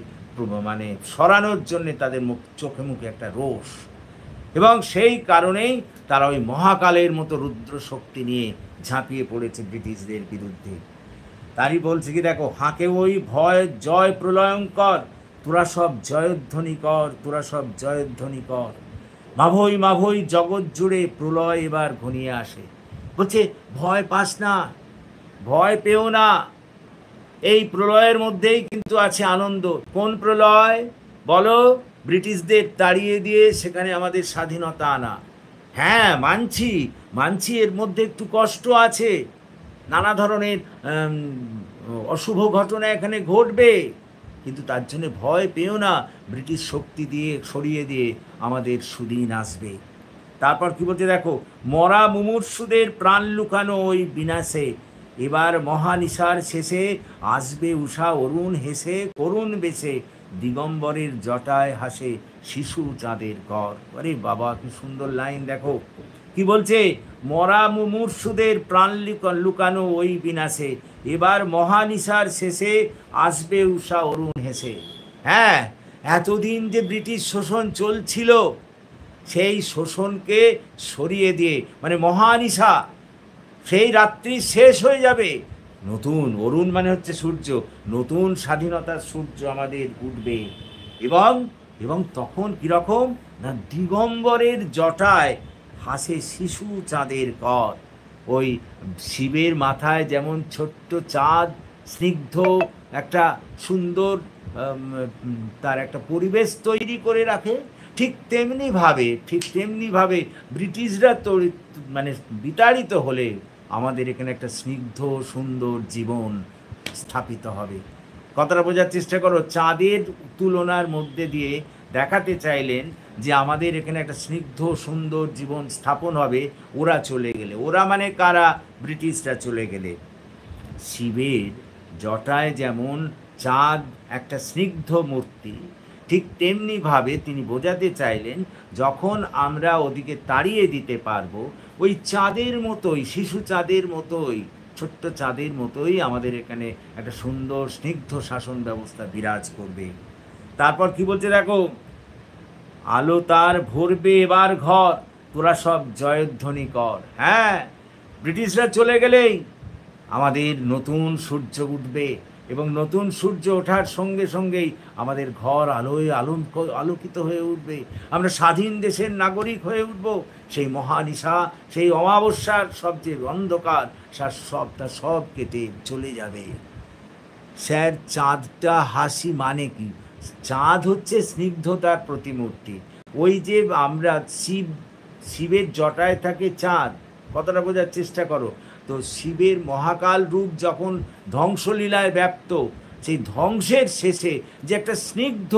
মানে সরানোর জন্যে তাদের চোখে মুখে একটা রোষ, এবং সেই কারণেই তারা ওই মহাকালের মতো রুদ্র শক্তি নিয়ে ঝাঁপিয়ে পড়েছে ব্রিটিশদের বিরুদ্ধে। তারই বলছে কি দেখো, হাঁকে ওই ভয় জয় প্রলয়ঙ্কর, তোরা সব জয়ধ্বনি কর, তোরা সব জয়ধ্বনি কর। মাভই জগৎ জুড়ে প্রলয় এবার ঘনিয়ে আসে। বলছে ভয় পাস না, ভয় পেও না, এই প্রলয়ের মধ্যেই কিন্তু আছে আনন্দ। কোন প্রলয় বলো? ব্রিটিশদের তাড়িয়ে দিয়ে সেখানে আমাদের স্বাধীনতা আনা। হ্যাঁ মানছি এর মধ্যে একটু কষ্ট আছে, নানা ধরনের অশুভ ঘটনা এখানে ঘটবে, কিন্তু তার জন্য ভয় পেও না, ব্রিটিশ শক্তি দিয়ে সরিয়ে দিয়ে আমাদের সুদিন আসবে। তারপর কি বলছে দেখো, মরা মুমূর্ষুদের প্রাণ লুকানো ওই বিনাশে, এবার মহানিশার শেষে আসবে উষা অরুণ হেসে, করুণ বেশে দিগম্বরের জটায় হাসে শিশু চাঁদের ঘর। আরে বাবা কি সুন্দর লাইন দেখো, কি বলছে, মরা মুমূর্ষুদের প্রাণ লুকানো ওই বিনাশে, এবার মহানিশার শেষে আসবে উষা অরুণ হেসে। হ্যাঁ, এতদিন যে ব্রিটিশ শোষণ চলছিল, সেই শোষণকে সরিয়ে দিয়ে, মানে মহানিশা, সেই রাত্রি শেষ হয়ে যাবে, নতুন অরুণ মানে হচ্ছে সূর্য, নতুন স্বাধীনতার সূর্য আমাদের উঠবে। এবং এবং তখন কীরকম না, দিগম্বরের জটায় হাসে শিশু চাঁদের কর। ওই শিবের মাথায় যেমন ছোট্ট চাঁদ স্নিগ্ধ একটা সুন্দর তার একটা পরিবেশ তৈরি করে রাখে, ঠিক তেমনিভাবে ব্রিটিশরা মানে বিতাড়িত হলে আমাদের এখানে একটা স্নিগ্ধ সুন্দর জীবন স্থাপিত হবে। কথাটা বোঝার চেষ্টা করো। চাঁদের তুলনার মধ্যে দিয়ে দেখাতে চাইলেন যে আমাদের এখানে একটা স্নিগ্ধ সুন্দর জীবন স্থাপন হবে ওরা চলে গেলে। ওরা মানে কারা? ব্রিটিশরা চলে গেলে। শিবের জটায় যেমন চাঁদ একটা স্নিগ্ধ মূর্তি, ঠিক তেমনিভাবে তিনি বোঝাতে চাইলেন যখন আমরা ওদিকে তাড়িয়ে দিতে পারবো, ওই চাঁদের মতোই, শিশু চাঁদের মতোই, ছোট্ট চাঁদের মতোই আমাদের এখানে একটা সুন্দর স্নিগ্ধ শাসন ব্যবস্থা বিরাজ করবে। তারপর কি বলছে দেখো, আলো তার ভরবে এবার ঘর, তোরা সব জয়ধ্বনি কর। হ্যাঁ, ব্রিটিশরা চলে গেলেই আমাদের নতুন সূর্য উঠবে, এবং নতুন সূর্য ওঠার সঙ্গে সঙ্গেই আমাদের ঘর আলোয় আলোকিত হয়ে উঠবে। আমরা স্বাধীন দেশের নাগরিক হয়ে উঠব। সেই মহানিশা, সেই অমাবস্যার সব যে অন্ধকার, তা সব কেটে চলে যাবে। স্যার, চাঁদটা হাসি মানে কি? চাঁদ হচ্ছে স্নিগ্ধতার প্রতিমূর্তি। ওই যে আমরা শিবের জটায় থাকে চাঁদ, কতটা বোঝার চেষ্টা করো। তো শিবের মহাকাল রূপ যখন ধ্বংসলীলায় ব্যপ্ত, সেই ধ্বংসের শেষে যে একটা স্নিগ্ধ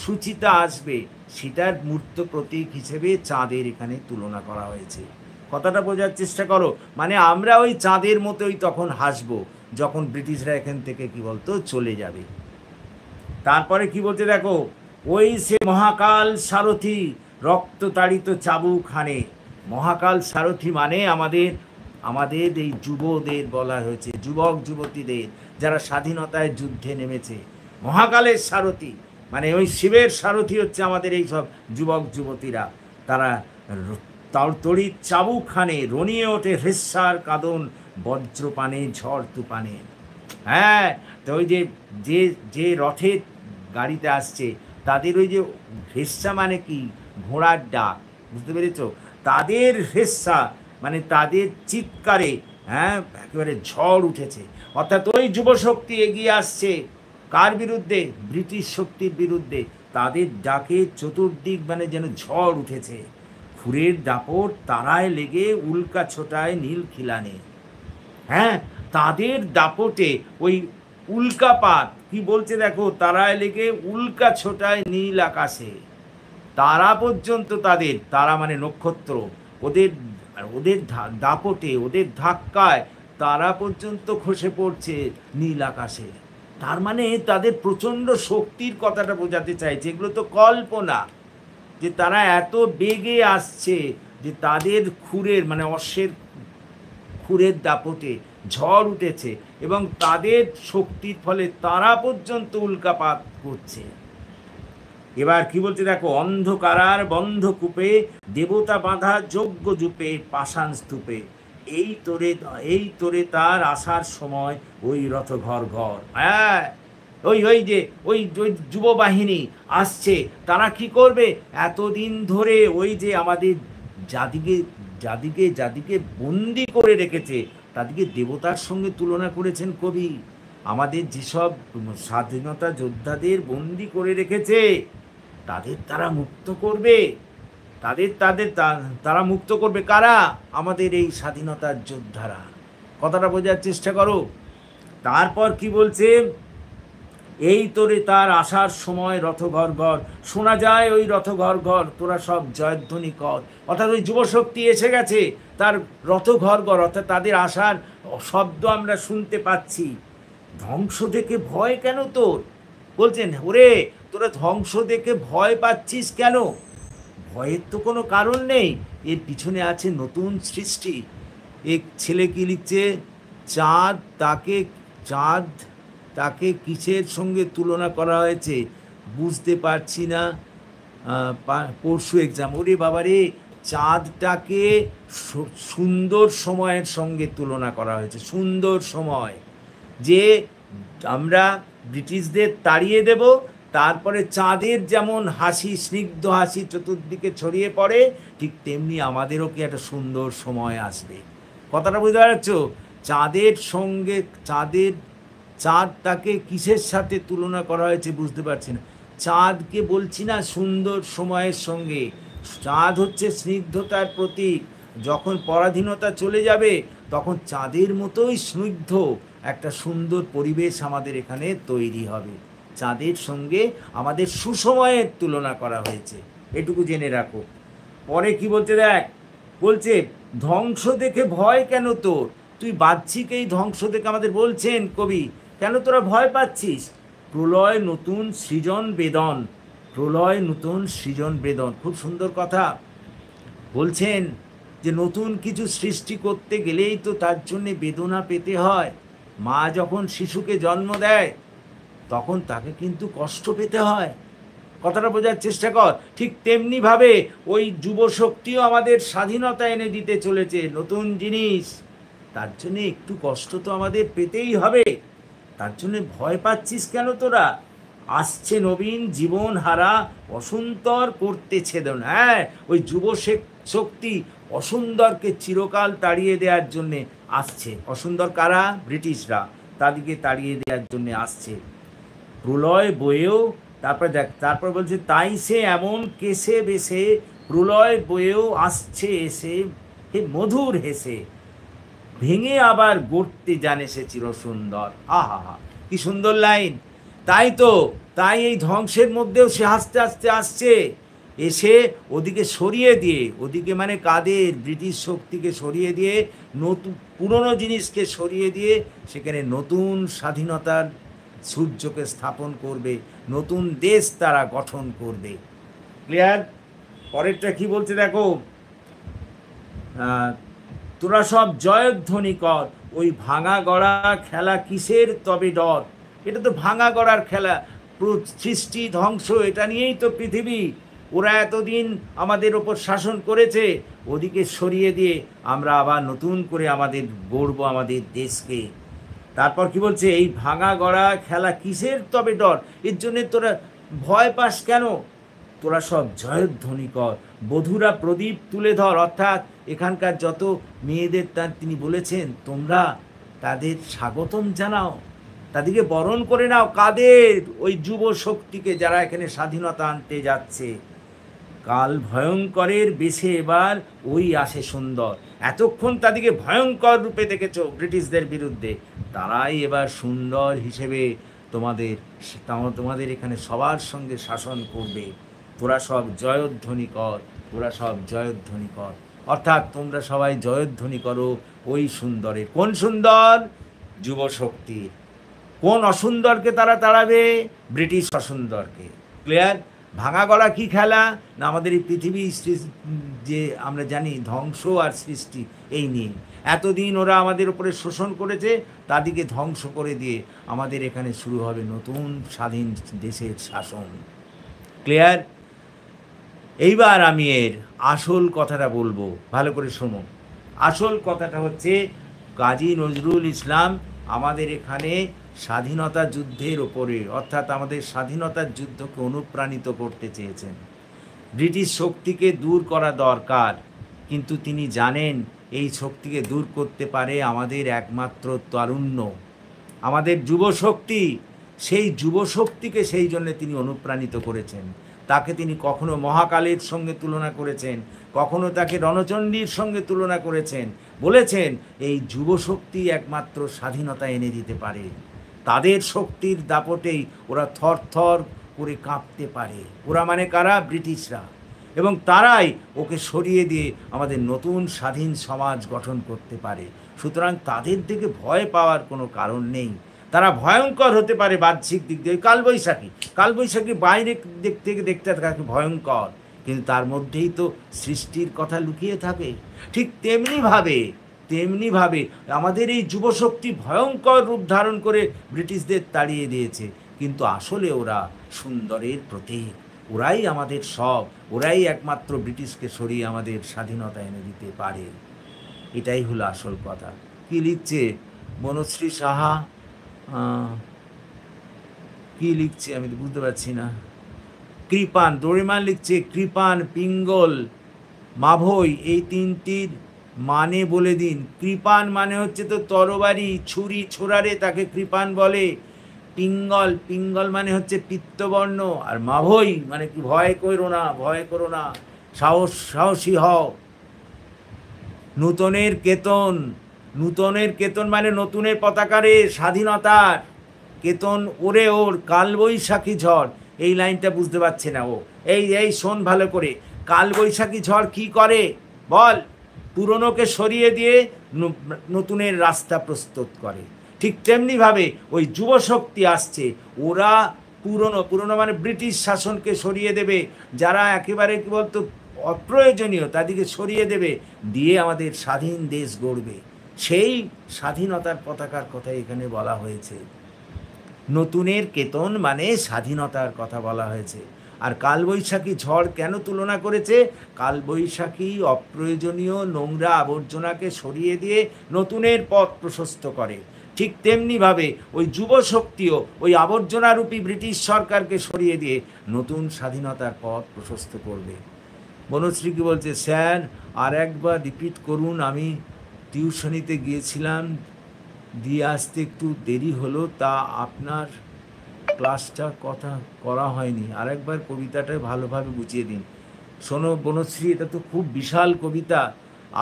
সুচিতা আসবে, সেটার মূর্ত প্রতীক হিসেবে চাঁদের এখানে তুলনা করা হয়েছে। কথাটা বোঝার চেষ্টা করো। মানে আমরা ওই চাঁদের মতোই তখন হাসবো যখন ব্রিটিশরা এখান থেকে কি বলতো চলে যাবে। তারপরে কি বলতে দেখো, ওই সে মহাকাল সারথি রক্ত তাড়িত চাবুক হানে। মহাকাল সারথি মানে আমাদের এই যুবদের বলা হয়েছে, যুবক যুবতীদের যারা স্বাধীনতায় যুদ্ধে নেমেছে। মহাকালের সারথি মানে ওই শিবের সারথি হচ্ছে আমাদের এই সব যুবক যুবতীরা। তারা তড়িৎ চাবুক খানে, রনিয়ে ওঠে হৃৎসার কাঁদন, বজ্রপানে ঝড় তুফানে। হ্যাঁ, তো ওই যে রথের গাড়িতে আসছে তাদের ওই যে হেস্সা মানে কি, ঘোড়ার ডাক, বুঝতে পেরেছ? তাদের হেস্সা মানে তাদের চিৎকারে, হ্যাঁ, একেবারে ঝড় উঠেছে। অর্থাৎ ওই যুবশক্তি এগিয়ে আসছে কার বিরুদ্ধে? ব্রিটিশ শক্তির বিরুদ্ধে। তাদের ডাকে চতুর্দিক মানে যেন ঝড় উঠেছে। খুরের দাপট তারায় লেগে উল্কা ছোটায় নীল খিলানে। হ্যাঁ, তাদের দাপটে ওই উল্কাপাত কি বলছে দেখো, তারায় লেগে উল্কা ছোটায় নীল আকাশে। তারা পর্যন্ত তারা মানে নক্ষত্র, ওদের ওদের দাপটে, ওদের ধাক্কায় তারা পর্যন্ত খসে পড়ছে নীল আকাশে। তার মানে তাদের প্রচণ্ড শক্তির কথাটা বোঝাতে চাইছে। এগুলো তো কল্পনা, যে তারা এত বেগে আসছে যে তাদের খুরের মানে অশ্বের খুরের দাপটে ঝড় উঠেছে, এবং তাদের শক্তির ফলে তারা পর্যন্ত উল্কাপাত করছে। এবার কি বলছে দেখো, অন্ধকারার বন্ধ কূপে দেবতা বাঁধা যজ্ঞ জুপে পাষাণ স্তূপে, এই তোরে তার আসার সময় ওই রথ ঘর ঘর। হ্যাঁ, ওই যুব বাহিনী আসছে, তারা কি করবে? এতদিন ধরে ওই যে আমাদের যাদিকে বন্দি করে রেখেছে, তাদেরকে দেবতার সঙ্গে তুলনা করেছেন কবি। আমাদের যেসব স্বাধীনতা যোদ্ধাদের বন্দি করে রেখেছে, তারা মুক্ত করবে। তারা মুক্ত করবে কারা? আমাদের এই স্বাধীনতার যোদ্ধারা। কথাটা বোঝার চেষ্টা করো। তারপর কি বলছে, এই তোরে তার আসার সময় রথ ঘর ঘর, শোনা যায় ওই রথ ঘর ঘর, তোরা সব জয়ধ্বনি কর। অর্থাৎ ওই যুবশক্তি এসে গেছে, তার রথ ঘর ঘর, অর্থাৎ তাদের আসার শব্দ আমরা শুনতে পাচ্ছি। ধ্বংস দেখে ভয় কেন তোর? বলছেন, ওরে তোরা ধ্বংস দেখে ভয় পাচ্ছিস কেন? ভয়ের তো কোনো কারণ নেই, এর পিছনে আছে নতুন সৃষ্টি। এক ছেলে কি লিখছে, চাঁদ তাকে কিসের সঙ্গে তুলনা করা হয়েছে বুঝতে পারছি না, পরশু এক্সাম, ওরে বাবারে, চাঁদটাকে সুন্দর সময়ের সঙ্গে তুলনা করা হয়েছে, সুন্দর সময়, যে আমরা ব্রিটিশদের তাড়িয়ে দেব, তারপরে চাঁদের যেমন হাসি, স্নিগ্ধ হাসি চতুর্দিকে ছড়িয়ে পড়ে, ঠিক তেমনি আমাদেরও কি একটা সুন্দর সময় আসবে। কথাটা বুঝতে পারছ? চাঁদের সঙ্গে চাঁদটাকে কিসের সাথে তুলনা করা হয়েছে বুঝতে পারছি না। চাঁদকে বলছি না সুন্দর সময়ের সঙ্গে, চাঁদ হচ্ছে স্নিগ্ধতার প্রতীক। যখন পরাধীনতা চলে যাবে তখন চাঁদের মতোই স্নিগ্ধ একটা সুন্দর পরিবেশ আমাদের এখানে তৈরি হবে। চাঁদের সঙ্গে আমাদের সুসময়ের তুলনা করা হয়েছে, এটুকু জেনে রাখো। পরে কি বলছে দেখ, বলছে ধ্বংস দেখে ভয় কেন তোর? তুই বাহ্যিক এই ধ্বংস দেখে আমাদের বলছেন কবি, কেন তোরা ভয় পাচ্ছিস? প্রলয় নতুন সৃজন বেদন, প্রলয় নতুন সৃজন বেদন, খুব সুন্দর কথা বলছেন যে নতুন কিছু সৃষ্টি করতে গেলেই তো তার জন্যে বেদনা পেতে হয়। মা যখন শিশুকে জন্ম দেয় তখন তাকে কিন্তু কষ্ট পেতে হয়। কথাটা বোঝার চেষ্টা কর। ঠিক তেমনিভাবে ওই যুব শক্তিও আমাদের স্বাধীনতা এনে দিতে চলেছে, নতুন জিনিস, তার জন্যে একটু কষ্ট তো আমাদের পেতেই হবে। তার জন্য ভয় পাচ্ছিস কেন তোরা? আসছে নবীন জীবন হারা, অসুন্দর করতে ছেদন। হ্যাঁ, ওই যুব শক্তি অসুন্দরকে চিরকাল তাড়িয়ে দেওয়ার জন্যে আসছে। অসুন্দর কারা? ব্রিটিশরা, তাদেরকে তাড়িয়ে দেওয়ার জন্যে আসছে। প্রলয় বয়েও, তারপর দেখ, তারপর বলছে তাই সে এমন কেসে বেসে, প্রলয় বয়েও আসছে এসে, হে মধুর হেসে, ভেঙে আবার গড়তে জানে সে চিরসুন্দর। আহা হা, কি সুন্দর লাইন! তাই তো, তাই এই ধ্বংসের মধ্যেও সে হাসতে হাসতে আসছে, এসে ওদিকে সরিয়ে দিয়ে, ওদিকে মানে কাদের? ব্রিটিশ শক্তিকে সরিয়ে দিয়ে, নতুন পুরনো জিনিসকে সরিয়ে দিয়ে সেখানে নতুন স্বাধীনতার সূর্যকে স্থাপন করবে, নতুন দেশ তারা গঠন করবে। ক্লিয়ার? পরেরটা কি বলছে দেখো, তোরা সব জয়ধ্বনি কর, ওই ভাঙা গড়া খেলা কিসের তবে ডর? এটা তো ভাঙা গড়ার খেলা, সৃষ্টি ধ্বংস, এটা নিয়েই তো পৃথিবী। ওরা এতদিন আমাদের ওপর শাসন করেছে, ওদিকে সরিয়ে দিয়ে আমরা আবার নতুন করে আমাদের গড়ব আমাদের দেশকে। তারপর কি বলছে, এই ভাঙা গড়া খেলা কিসের তবে ডর? এর জন্যে তোরা ভয় পাস কেন? তোরা সব জয়ধ্বনি কর, বধূরা প্রদীপ তুলে ধর। অর্থাৎ এখানকার যত মেয়েদের তিনি বলেছেন, তোমরা তাদের স্বাগতম জানাও, তাদেরকে বরণ করে নাও। কাদের? ওই যুব শক্তিকে, যারা এখানে স্বাধীনতা আনতে যাচ্ছে। কাল ভয়ঙ্করের বেশে এবার ওই আসে সুন্দর। এতক্ষণ তাদেরকে ভয়ঙ্কর রূপে দেখেছ ব্রিটিশদের বিরুদ্ধে, তারাই এবার সুন্দর হিসেবে তোমাদের এখানে সবার সঙ্গে শাসন করবে। তোরা সব জয়ধ্বনি কর, তোরা সব জয়ধ্বনি কর। অর্থাৎ তোমরা সবাই জয়ধ্বনি করো ওই সুন্দরের। কোন সুন্দর? যুব শক্তির। কোন অসুন্দরকে তারা তাড়াবে? ব্রিটিশ অসুন্দরকে। ক্লিয়ার? ভাঙা গড়া কি খেলা? না আমাদের এই পৃথিবী যে আমরা জানি ধ্বংস আর সৃষ্টি, এই নিয়ে এতদিন ওরা আমাদের উপরে শোষণ করেছে, তাদেরকে ধ্বংস করে দিয়ে আমাদের এখানে শুরু হবে নতুন স্বাধীন দেশের শাসন। ক্লিয়ার? এইবার আমি এর আসল কথাটা বলবো, ভালো করে শোনো। আসল কথাটা হচ্ছে, কাজী নজরুল ইসলাম আমাদের এখানে স্বাধীনতা যুদ্ধের ওপরে, অর্থাৎ আমাদের স্বাধীনতার যুদ্ধকে অনুপ্রাণিত করতে চেয়েছেন। ব্রিটিশ শক্তিকে দূর করা দরকার, কিন্তু তিনি জানেন এই শক্তিকে দূর করতে পারে আমাদের একমাত্র তারুণ্য, আমাদের যুবশক্তি। সেই যুবশক্তিকে সেই জন্য তিনি অনুপ্রাণিত করেছেন। তাকে তিনি কখনো মহাকালের সঙ্গে তুলনা করেছেন, কখনো তাকে রণচণ্ডীর সঙ্গে তুলনা করেছেন, বলেছেন এই যুবশক্তি একমাত্র স্বাধীনতা এনে দিতে পারে। তাদের শক্তির দাপটেই ওরা থর থর করে কাঁপতে পারে। ওরা মানে কারা? ব্রিটিশরা। এবং তারাই ওকে সরিয়ে দিয়ে আমাদের নতুন স্বাধীন সমাজ গঠন করতে পারে। সুতরাং তাদের দিকে ভয় পাওয়ার কোনো কারণ নেই। তারা ভয়ঙ্কর হতে পারে বাহ্যিক দিক দিয়ে, কালবৈশাখী বাইরে দিক থেকে দেখতে থাকে ভয়ঙ্কর, কিন্তু তার মধ্যেই তো সৃষ্টির কথা লুকিয়ে থাকে। ঠিক তেমনিভাবে আমাদের এই যুবশক্তি ভয়ঙ্কর রূপ ধারণ করে ব্রিটিশদের তাড়িয়ে দিয়েছে, কিন্তু আসলে ওরা সুন্দরের প্রতীক। ওরাই আমাদের সব, ওরাই একমাত্র ব্রিটিশকে সরিয়ে আমাদের স্বাধীনতা এনে দিতে পারে। এটাই হলো আসল কথা। কি লিখছে বনশ্রী সাহা? কি লিখছে আমি তো বুঝতে পারছি না। কৃপান, ডোরেমান লিখছে কৃপান, পিঙ্গল, মাভই, এই তিনটির মানে বলে দিন। কৃপান মানে হচ্ছে তো তরবারি, ছুরি, ছোড়ারে তাকে কৃপান বলে। পিঙ্গল, পিঙ্গল মানে হচ্ছে পিত্তবর্ণ। আর মাভই মানে কি ভয় করো না, ভয় করো না, সাহসী হও। নূতনের কেতন, নূতনের কেতন মানে নতুনের পতাকারে, স্বাধীনতার কেতন ওরে ওর, কালবৈশাখী ঝড়। এই লাইনটা বুঝতে পারছে না ও। এই শোন ভালো করে, কালবৈশাখী ঝড় কি করে বল? পুরনোকে সরিয়ে দিয়ে নতুনের রাস্তা প্রস্তুত করে। ঠিক তেমনিভাবে ওই যুবশক্তি আসছে, ওরা পুরনো মানে ব্রিটিশ শাসনকে সরিয়ে দেবে, যারা একেবারে কি বলতো অপ্রয়োজনীয় তাদেরকে সরিয়ে দেবে, দিয়ে আমাদের স্বাধীন দেশ গড়বে। সেই স্বাধীনতার পতাকার কথা এখানে বলা হয়েছে। নতুনের কেতন মানে স্বাধীনতার কথা বলা হয়েছে। আর কালবৈশাখী ঝড় কেন তুলনা করেছে? কালবৈশাখী অপ্রয়োজনীয় নোংরা আবর্জনাকে সরিয়ে দিয়ে নতুনের পথ প্রশস্ত করে। ঠিক তেমনিভাবে ওই যুবশক্তিও ওই আবর্জনারূপী ব্রিটিশ সরকারকে সরিয়ে দিয়ে নতুন স্বাধীনতার পথ প্রশস্ত করবে। বনশ্রী কি বলছে, স্যার আর একবার রিপিট করুন, আমি টিউশনিতে গিয়েছিলাম, দিয়ে আসতে একটু দেরি হলো, তা আপনার ক্লাসটা কথা করা হয়নি, আরেকবার কবিতাটা ভালোভাবে বুঝিয়ে দিন। শোনো বনশ্রী, এটা তো খুব বিশাল কবিতা,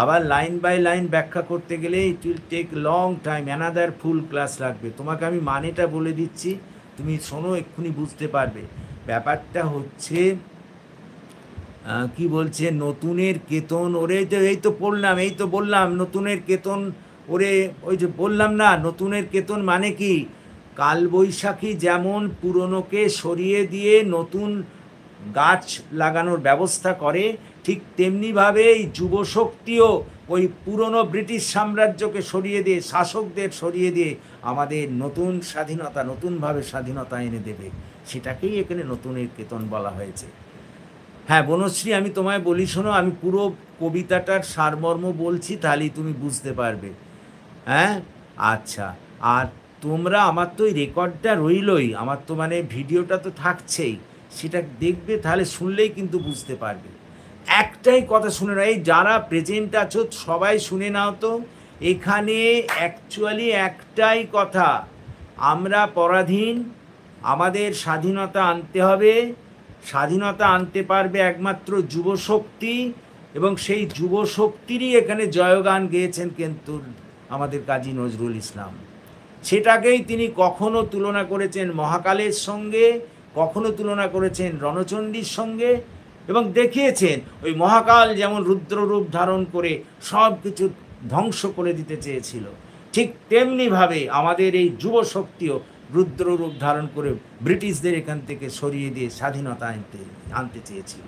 আবার লাইন বাই লাইন ব্যাখ্যা করতে গেলে it will take long time, another full class লাগবে। তোমাকে আমি মানেটা বলে দিচ্ছি, তুমি শোনো, এক্ষুনি বুঝতে পারবে। ব্যাপারটা হচ্ছে কি বলছে, নতুনের কেতন ওরে, এই তো পড়লাম, এই তো বললাম নতুনের কেতন ওরে, ওই যে বললাম না, নতুনের কেতন মানে কি? কালবৈশাখী যেমন পুরনোকে সরিয়ে দিয়ে নতুন গাছ লাগানোর ব্যবস্থা করে, ঠিক তেমনিভাবে এই যুবশক্তিও ওই পুরনো ব্রিটিশ সাম্রাজ্যকে সরিয়ে দিয়ে, শাসকদের সরিয়ে দিয়ে আমাদের নতুন স্বাধীনতা, নতুনভাবে স্বাধীনতা এনে দেবে। সেটাকেই এখানে নতুনের কেতন বলা হয়েছে। হ্যাঁ বনশ্রী, আমি তোমায় বলি শোনো, আমি পুরো কবিতাটার সারমর্ম বলছি, তাহলেই তুমি বুঝতে পারবে। হ্যাঁ আচ্ছা, আর তোমরা, আমার তো ওই রেকর্ডটা রইলই, আমার তো মানে ভিডিওটা তো থাকছেই, সেটা দেখবে, তাহলে শুনলেই কিন্তু বুঝতে পারবে। একটাই কথা শুনে নাও, এই যারা প্রেজেন্ট আছো সবাই শুনে নাও তো, এখানে অ্যাকচুয়ালি একটাই কথা, আমরা পরাধীন, আমাদের স্বাধীনতা আনতে হবে। স্বাধীনতা আনতে পারবে একমাত্র যুবশক্তি, এবং সেই যুবশক্তিরই এখানে জয়গান গেয়েছেন কিন্তু আমাদের কাজী নজরুল ইসলাম। সেটাকেই তিনি কখনো তুলনা করেছেন মহাকালের সঙ্গে, কখনো তুলনা করেছেন রণচণ্ডীর সঙ্গে, এবং দেখিয়েছেন ওই মহাকাল যেমন রুদ্ররূপ ধারণ করে সব কিছু ধ্বংস করে দিতে চেয়েছিল, ঠিক তেমনিভাবে আমাদের এই যুবশক্তিও রুদ্ররূপ ধারণ করে ব্রিটিশদের এখান থেকে সরিয়ে দিয়ে স্বাধীনতা আনতে চেয়েছিল।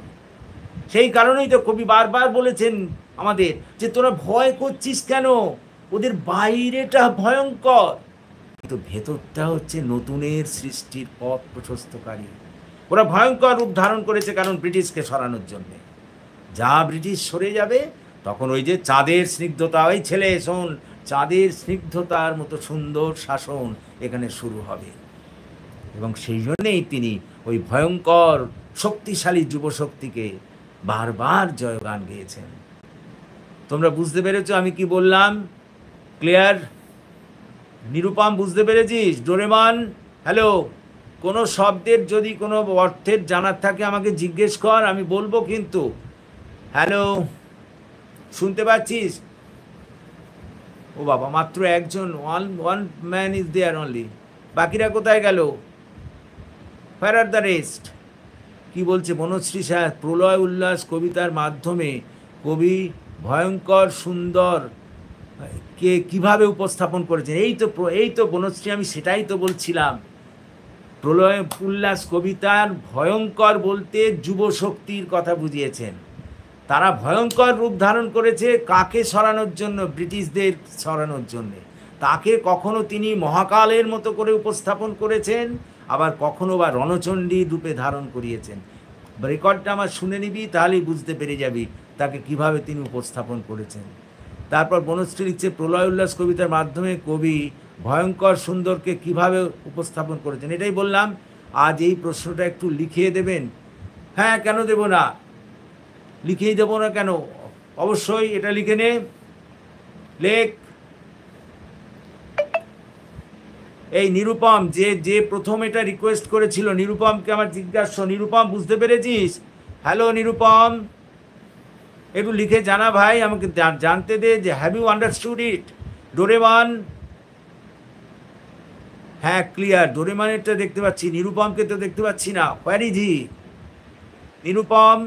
সেই কারণেই তো কবি বারবার বলেছেন আমাদের যে তোরা ভয় করছিস কেন, ওদের বাইরেটা ভয়ঙ্কর কিন্তু ভেতরটা হচ্ছে নতুনের সৃষ্টির পথ প্রশস্তকারী। ওরা ভয়ঙ্কর রূপ ধারণ করেছে কারণ ব্রিটিশকে সরানোর জন্যে। যা ব্রিটিশ সরে যাবে তখন ওই যে চাঁদের স্নিগ্ধতা, ওই ছেলে শোন, চাঁদের স্নিগ্ধতার মতো সুন্দর শাসন এখানে শুরু হবে। এবং সেই জন্যেই তিনি ওই ভয়ঙ্কর শক্তিশালী যুবশক্তিকে বারবার জয়গান গেয়েছেন। তোমরা বুঝতে পেরেছো আমি কি বললাম? ক্লিয়ার? নিরুপম বুঝতে পেরেছিস? ডোরেমান হ্যালো, কোনো শব্দের যদি কোনো অর্থের জানার থাকে আমাকে জিজ্ঞেস কর, আমি বলবো কিন্তু। হ্যালো, শুনতে পাচ্ছিস? ও বাবা, মাত্র একজন, one man is there only, বাকিরা কোথায় গেল? হোয়ার আর দ্য রেস্ট? কী বলছে বনশ্রী সাহেব? প্রলয় উল্লাস কবিতার মাধ্যমে কবি ভয়ঙ্কর সুন্দর কে কিভাবে উপস্থাপন করেছেন, এই তো বনশ্রী, আমি সেটাই তো বলছিলাম। প্রলয় উল্লাস কবিতার ভয়ঙ্কর বলতে যুবশক্তির কথা বুঝিয়েছেন। তারা ভয়ঙ্কর রূপ ধারণ করেছে কাকে সরানোর জন্য? ব্রিটিশদের সরানোর জন্যে। তাকে কখনো তিনি মহাকালের মতো করে উপস্থাপন করেছেন, আবার কখনো বা রণচণ্ডীর রূপে ধারণ করিয়েছেন। রেকর্ডটা আমার শুনে নিবি, তাহলেই বুঝতে পেরে যাবি তাকে কিভাবে তিনি উপস্থাপন করেছেন। তারপর বনশ্রী লিখছে, প্রলয় উল্লাস কবিতার মাধ্যমে কবি ভয়ঙ্কর সুন্দরকে কিভাবে উপস্থাপন করেছেন। এটাই বললাম, আজ এই প্রশ্নটা একটু লিখিয়ে দেবেন। হ্যাঁ, কেন দেব না, লিখেই দেবো না কেন, অবশ্যই এটা লিখে নে, লেখ। এই নিরুপম যে যে প্রথম এটা রিকোয়েস্ট করেছিল, নিরুপমকে আমার জিজ্ঞাসা, নিরুপম বুঝতে পেরেছিস? হ্যালো নিরুপম, একটু লিখে জানা ভাই, আমাকে জানতে দে যে হ্যাভ ইউ আন্ডারস্টুড ইট। ডোরেমান, হ্যাঁ ক্লিয়ার, ডোরেমানেরটা দেখতে পাচ্ছি, নিরুপমকে তো দেখতে পাচ্ছি না। Where is he? Nirupam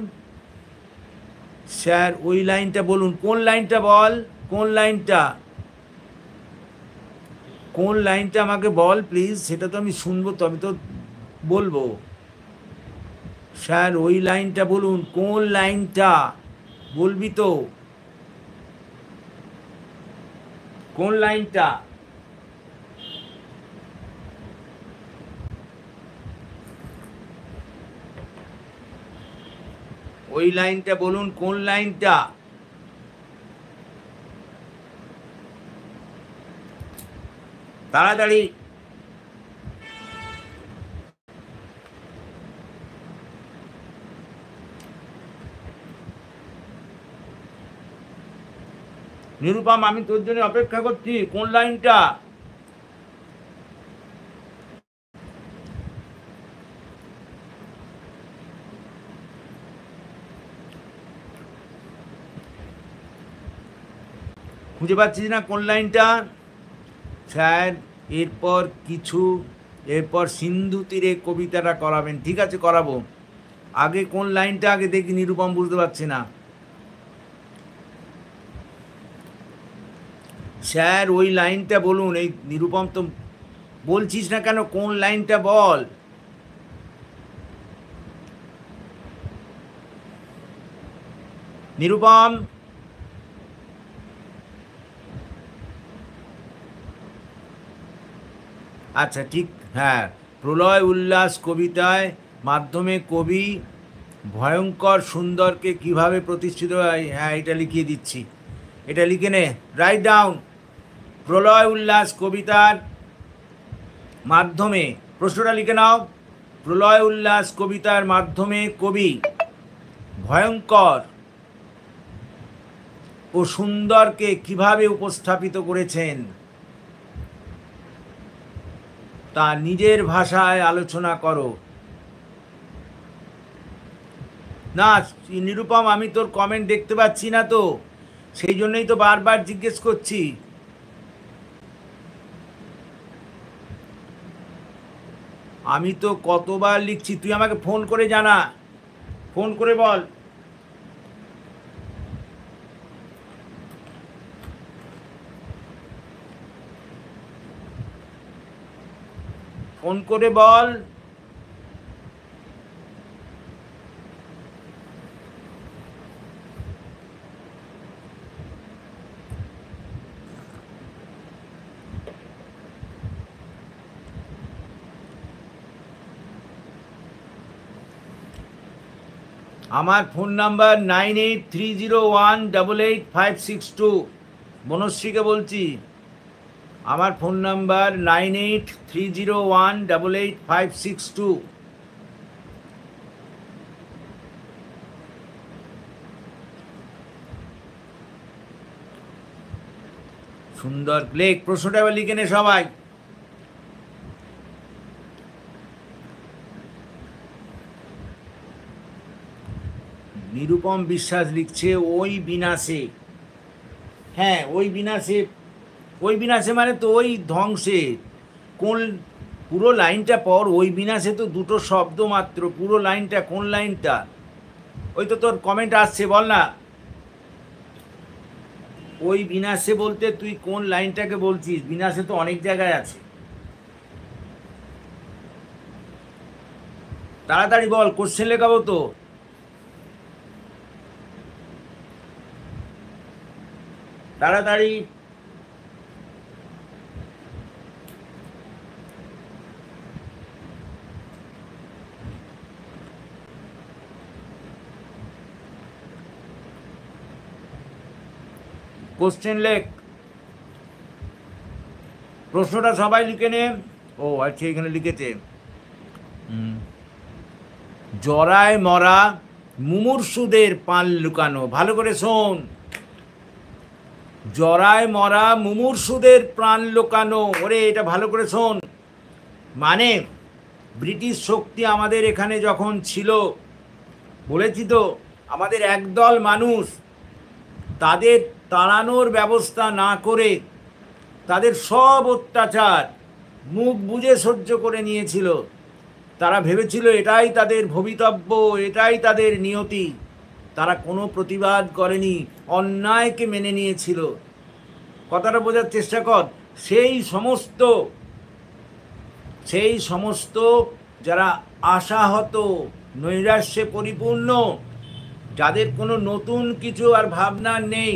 sir ওই লাইনটা বলুন, কোন লাইনটা বল, কোন লাইনটা, কোন লাইনটা আমাকে বল প্লিজ, সেটা তো আমি শুনবো, তবে তো বলবো। স্যার ওই লাইনটা বলুন, কোন লাইনটা বলবি তো, কোন লাইনটা? ওই লাইনটা বলুন, কোন লাইনটা? তাড়াতাড়ি। নিরুপম আমি তোর জন্য অপেক্ষা করছি, কোন লাইনটা? খুঁজে পাচ্ছিস না কোন লাইনটা? স্যার এরপর কিছু, এরপর সিন্ধু তীরে কবিতাটা করাবেন, ঠিক আছে করাবো, আগে কোন লাইনটা আগে দেখি, নিরুপম বুঝতে পারছি না। স্যার ওই লাইনটা বলুন, এই নিরুপম তো বলছিস না কেন, কোন লাইনটা বল। নিরুপম, আচ্ছা ঠিক, হ্যাঁ, প্রলয় উল্লাস কবিতায় মাধ্যমে কবি ভয়ঙ্কর সুন্দরকে কিভাবে প্রতিষ্ঠিত হয়, হ্যাঁ এটা লিখিয়ে দিচ্ছি, এটা লিখে নে, রাইট ডাউন। প্রলয় উল্লাস কবিতার মাধ্যমে, প্রশ্নটা লিখে নাও, প্রলয় উল্লাস কবিতার মাধ্যমে কবি ভয়ঙ্কর ও সুন্দরকে কিভাবে উপস্থাপিত করেছেন তা নিজের ভাষায় আলোচনা করো। না নিরুপম, আমি তোর কমেন্ট দেখতে পাচ্ছি না তো, সেই জন্যই তো বারবার জিজ্ঞেস করছি। আমি তো কতবার লিখছি, তুই আমাকে ফোন করে জানা, ফোন করে বল, ফোন করে বল। আমার ফোন নাম্বার 9830188562, বনশ্রীকে বলছি, আমার ফোন নাম্বার 9830188562। সুন্দর লেখ, প্রশ্নটা এবার লিখে নে সবাই। নিরুপম বিশ্বাস লিখছে ওই বিনাশে, হ্যাঁ ওই বিনাশে, ওই বিনাশে মানে তো ওই ধ্বংসে, কোন, পুরো লাইনটা পর, ওই বিনাশে তো দুটো শব্দ মাত্র, পুরো লাইনটা কোন লাইনটা, ওই তো তোর কমেন্ট আসছে, বল না। ওই বিনাশে বলতে তুই কোন লাইনটাকে বলছিস, বিনাশে তো অনেক জায়গায় আছে, তাড়াতাড়ি বল, কোশ্চেন লেখাবো তো, তাড়াতাড়ি। কোশ্চেন লেখ, প্রশ্নটা সবাই লিখে নে। ও আচ্ছা, এখানে লিখেছে জরায় মরা মুমূর্ষুদের প্রাণ লুকানো। ভালো করে শোন, জরায় মরা মুমূর্ষুদের প্রাণ লুকানো। ওরে এটা ভালো করে শোন। মানে ব্রিটিশ শক্তি আমাদের এখানে যখন ছিল, বলেছি তো, আমাদের একদল মানুষ তাদের তাড়ানোর ব্যবস্থা না করে তাদের সব অত্যাচার মুখ বুজে সহ্য করে নিয়েছিল। তারা ভেবেছিল এটাই তাদের ভবিতব্য, এটাই তাদের নিয়তি। তারা কোনো প্রতিবাদ করেনি, অন্যায়কে মেনে নিয়েছিল। কথাটা বোঝার চেষ্টা কর। সেই সমস্ত যারা আশাহত, নৈরাশ্যে পরিপূর্ণ, যাদের কোনো নতুন কিছু আর ভাবনা নেই,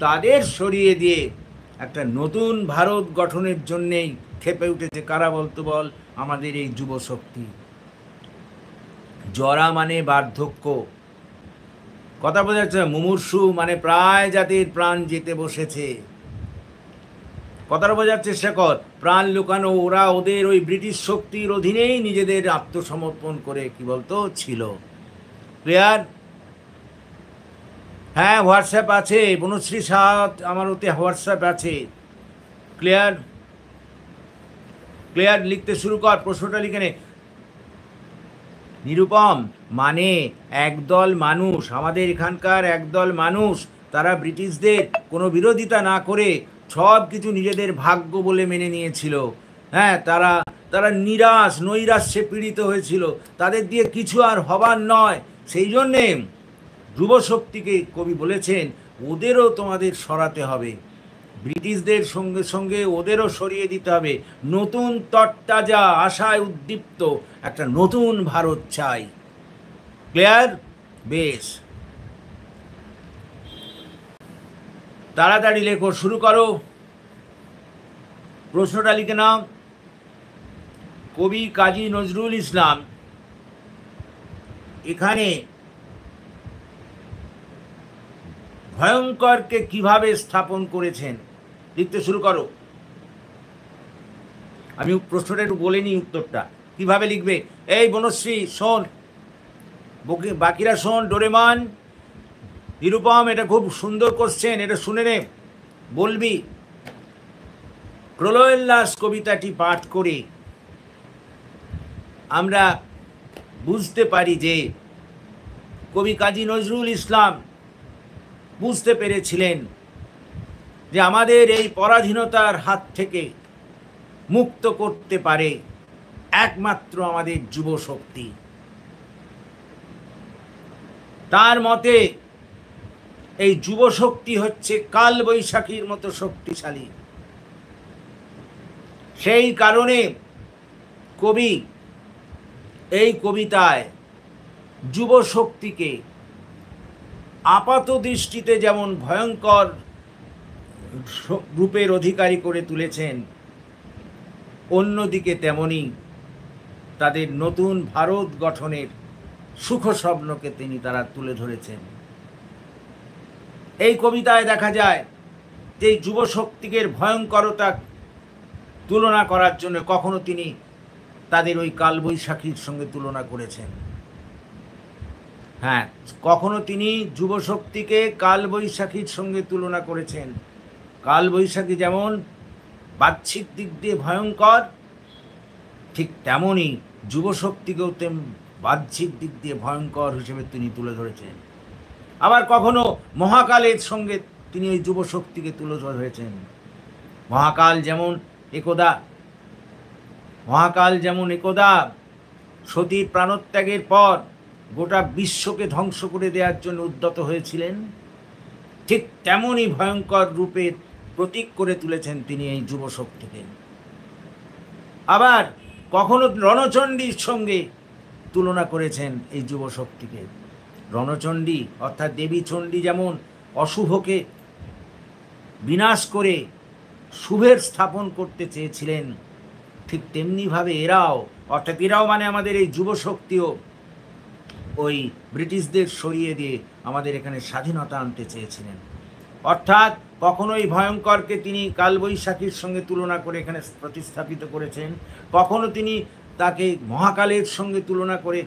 তাদের সরিয়ে দিয়ে একটা নতুন ভারত গঠনের জন্যেই খেপে উঠেছে কারা বলতো বল? আমাদের এই যুব শক্তি। জরা মানে বার্ধক্য, কথা বোঝা যাচ্ছে। মুমূর্ষু মানে প্রায় জাতির প্রাণ যেতে বসেছে। কথাটা বোঝার চেষ্টা কর। প্রাণ লুকানো, ওরা ওদের ওই ব্রিটিশ শক্তির অধীনেই নিজেদের আত্মসমর্পণ করে কি বলতো ছিল। ক্লিয়ার? হ্যাঁ, হোয়াটসঅ্যাপ আছে, বনশ্রী সাহা আমার ওতে হোয়াটসঅ্যাপ আছে। ক্লিয়ার? ক্লিয়ার? লিখতে শুরু কর, প্রশ্নটা লিখে নে। নিরুপম মানে একদল মানুষ, আমাদের এখানকার একদল মানুষ, তারা ব্রিটিশদের কোনো বিরোধিতা না করে সব কিছু নিজেদের ভাগ্য বলে মেনে নিয়েছিল। হ্যাঁ, তারা নৈরাশ্যে পীড়িত হয়েছিল। তাদের দিয়ে কিছু আর হবার নয়। সেই জন্যে যুবশক্তিকে কবি বলেছেন ওদেরও তোমাদের সরাতে হবে, ব্রিটিশদের সঙ্গে সঙ্গে ওদেরও সরিয়ে দিতে হবে। নতুন তরতাজা আশায় উদ্দীপ্ত একটা নতুন ভারত চাই। ক্লিয়ার? বেশ, তাড়াতাড়ি লেখো, শুরু করো। প্রশ্নটা লিখে নাও। কবি কাজী নজরুল ইসলাম এখানে ভয়ঙ্করকে কিভাবে স্থাপন করেছেন, লিখতে শুরু করো। আমি প্রশ্নটা একটু বলে নিই, উত্তরটা কিভাবে লিখবে। এই বনশ্রী শোন, বাকিরা শোন, ডোরেমন, নিরুপম, এটা খুব সুন্দর কোশ্চেন, এটা শুনে নে, বলবি। প্রলয়োল্লাস কবিতাটি পাঠ করে আমরা বুঝতে পারি যে কবি কাজী নজরুল ইসলাম বুঝতে পেরেছিলেন যে আমাদের এই পরাধীনতার হাত থেকে মুক্ত করতে পারে একমাত্র আমাদের যুব শক্তি। তার মতে এই যুব শক্তি হচ্ছে কাল বৈশাখীর মতো শক্তিশালী। সেই কারণে কবি এই কবিতায় যুব শক্তিকে আপাত দৃষ্টিতে যেমন ভয়ঙ্কর রূপের অধিকারী করে তুলেছেন, অন্যদিকে তেমনি তাদের নতুন ভারত গঠনের সুখ স্বপ্নকে তারা তুলে ধরেছেন। এই কবিতায় দেখা যায় যে যুব শক্তিকে ভয়ঙ্করতা তুলনা করার জন্য কখনো তিনি তাদের ওই কালবৈশাখীর সঙ্গে তুলনা করেছেন। হ্যাঁ, কখনো তিনি যুব শক্তিকে কালবৈশাখীর সঙ্গে তুলনা করেছেন। কালবৈশাখী যেমন বাহ্যিক দিক দিয়ে ভয়ঙ্কর, ঠিক তেমনই যুব শক্তিকেও বাহ্যিক দিক দিয়ে ভয়ঙ্কর হিসেবে তিনি তুলে ধরেছেন। আবার কখনো মহাকালের সঙ্গে তিনি ওই যুব শক্তিকে তুলে ধরেছেন। মহাকাল যেমন একদা সতীর প্রাণত্যাগের পর গোটা বিশ্বকে ধ্বংস করে দেওয়ার জন্য উদ্যত হয়েছিলেন, ঠিক তেমনই ভয়ঙ্কর রূপে প্রতীক করে তুলেছেন তিনি এই যুব শক্তিকে। আবার কখনো রণচণ্ডীর সঙ্গে তুলনা করেছেন এই যুব শক্তিকে। রণচণ্ডী অর্থাৎ দেবী চণ্ডী যেমন অশুভকে বিনাশ করে শুভের স্থাপন করতে চেয়েছিলেন, ঠিক তেমনিভাবে এরাও মানে আমাদের এই যুব শক্তিও ওই ব্রিটিশদের সরিয়ে দিয়ে আমাদের এখানে স্বাধীনতা আনতে চেয়েছিলেন। অর্থাৎ কখনোই ভয়ঙ্করকে তিনি কালবৈশাখীর সঙ্গে তুলনা করে এখানে প্রতিস্থাপিত করেছেন, কখনো তিনি তাকে মহাকালের সঙ্গে তুলনা করে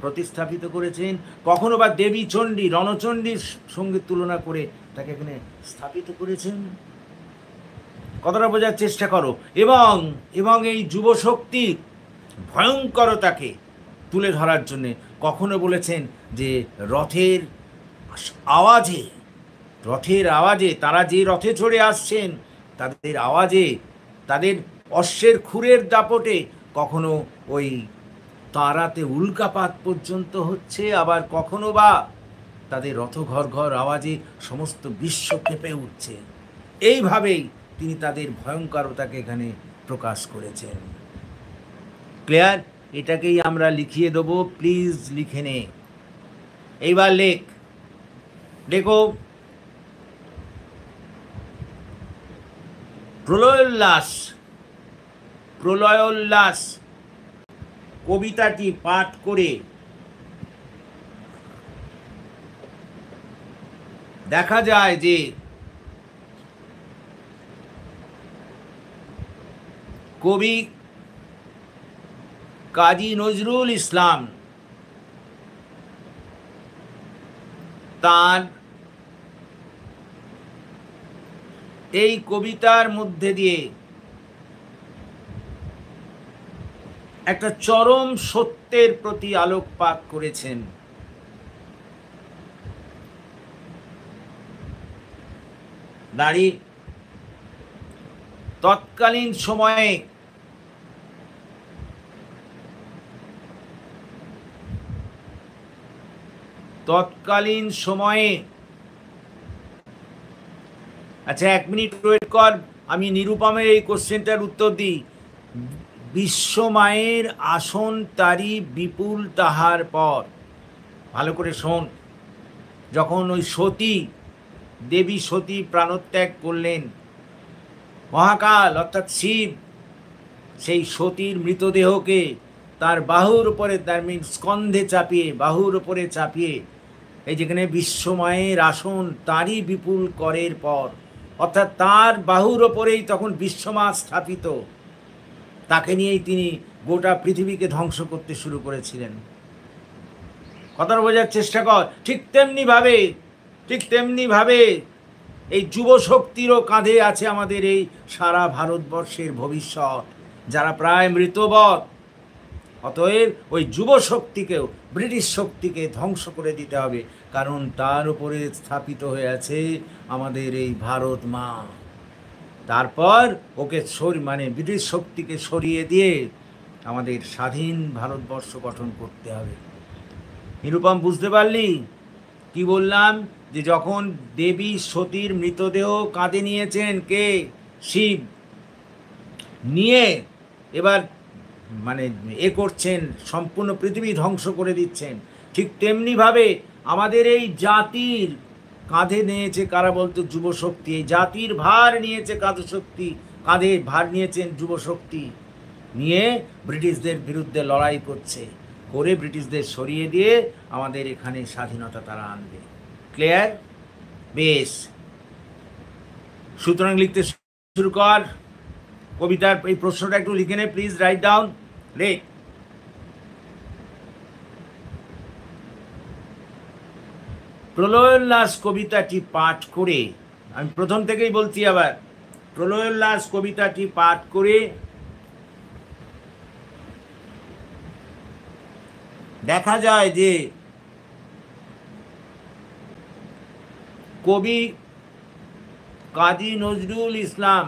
প্রতিস্থাপিত করেছেন, কখনো বা দেবী চণ্ডী রণচণ্ডীর সঙ্গে তুলনা করে তাকে এখানে স্থাপিত করেছেন। কথাটা বোঝার চেষ্টা করো। এবং এবং এই যুবশক্তির ভয়ঙ্করতাকে তুলে ধরার জন্যে কখনো বলেছেন যে আওয়াজে রথের আওয়াজে তারা যে রথে চড়ে আসছেন তাদের আওয়াজে, তাদের অশ্বের খুরের দাপটে কখনো ওই তারাতে উল্কাপাত পর্যন্ত হচ্ছে, আবার কখনো বা তাদের রথ ঘর ঘর আওয়াজে সমস্ত বিশ্ব কেঁপে উঠছে। এইভাবেই তিনি তাদের ভয়ঙ্করতাকে এখানে প্রকাশ করেছেন। ক্লিয়ার? এটাকেই আমরা লিখিয়ে দেবো, প্লিজ লিখে নে। এইবার লেখো প্রলয়োল্লাস কবিতাটি পাঠ করে দেখা যায় যে কবি কাজী নজরুল ইসলাম তার এই কবিতার মধ্যে দিয়ে একটা চরম সত্যের প্রতি আলোকপাত করেছেন। তৎকালীন সময়ে আচ্ছা, 1 মিনিট ওয়েট কর, আমি নিরুপমের এই কোশ্চেনটার উত্তর দিই। বিশ্বমায়ের আসন তারি বিপুল তাহার পর, ভালো করে শোন, যখন ওই দেবী সতী প্রাণত্যাগ করলেন, মহাকাল অর্থাৎ শিব সেই সতীর মৃতদেহকে তার বাহুর উপরে, তার স্কন্ধে চাপিয়ে, বাহুর উপরে চাপিয়ে, এই যেখানে বিশ্বমায়ের আসন তারই বিপুল করের পর, অর্থাৎ তার বাহুর ওপরেই তখন বিশ্বমা স্থাপিত, তাকে নিয়েই তিনি গোটা পৃথিবীকে ধ্বংস করতে শুরু করেছিলেন। কথাটা বোঝার চেষ্টা কর। ঠিক তেমনিভাবে এই যুবশক্তিরও কাঁধে আছে আমাদের এই সারা ভারতবর্ষের ভবিষ্যৎ, যারা প্রায় মৃতবৎ। অতএব ওই যুবশক্তিকেও, ব্রিটিশ শক্তিকে ধ্বংস করে দিতে হবে, কারণ তার উপরে স্থাপিত হয়ে আছে আমাদের এই ভারত মা। তারপর ওকে ব্রিটিশ শক্তিকে সরিয়ে দিয়ে আমাদের স্বাধীন ভারতবর্ষ গঠন করতে হবে। নিরুপম, বুঝতে পারলি কি বললাম? যে যখন দেবী সতীর মৃতদেহ কাঁধে নিয়েছেন কে? শিব, নিয়ে এবার করছেন, সম্পূর্ণ পৃথিবী ধ্বংস করে দিচ্ছেন। ঠিক তেমনিভাবে আমাদের এই জাতির কাঁধে নিয়েছে কারা বলতো? যুবশক্তি। এই জাতির ভার নিয়েছে কাঁধে ভার নিয়েছেন যুবশক্তি, নিয়ে ব্রিটিশদের বিরুদ্ধে লড়াই করে ব্রিটিশদের সরিয়ে দিয়ে আমাদের এখানে স্বাধীনতা তারা আনবে। ক্লিয়ার? বেশ, সুতরাং লিখতে শুরু কর। কবিতার এই প্রশ্নটা একটু লিখে নে, প্লিজ রাইট ডাউন। লেখ। প্রলয়োল্লাস কবিতাটি পাঠ করে, আমি প্রথম থেকেই বলছি আবার, প্রলয়োল্লাস কবিতাটি পাঠ করে দেখা যায় যে কবি কাজী নজরুল ইসলাম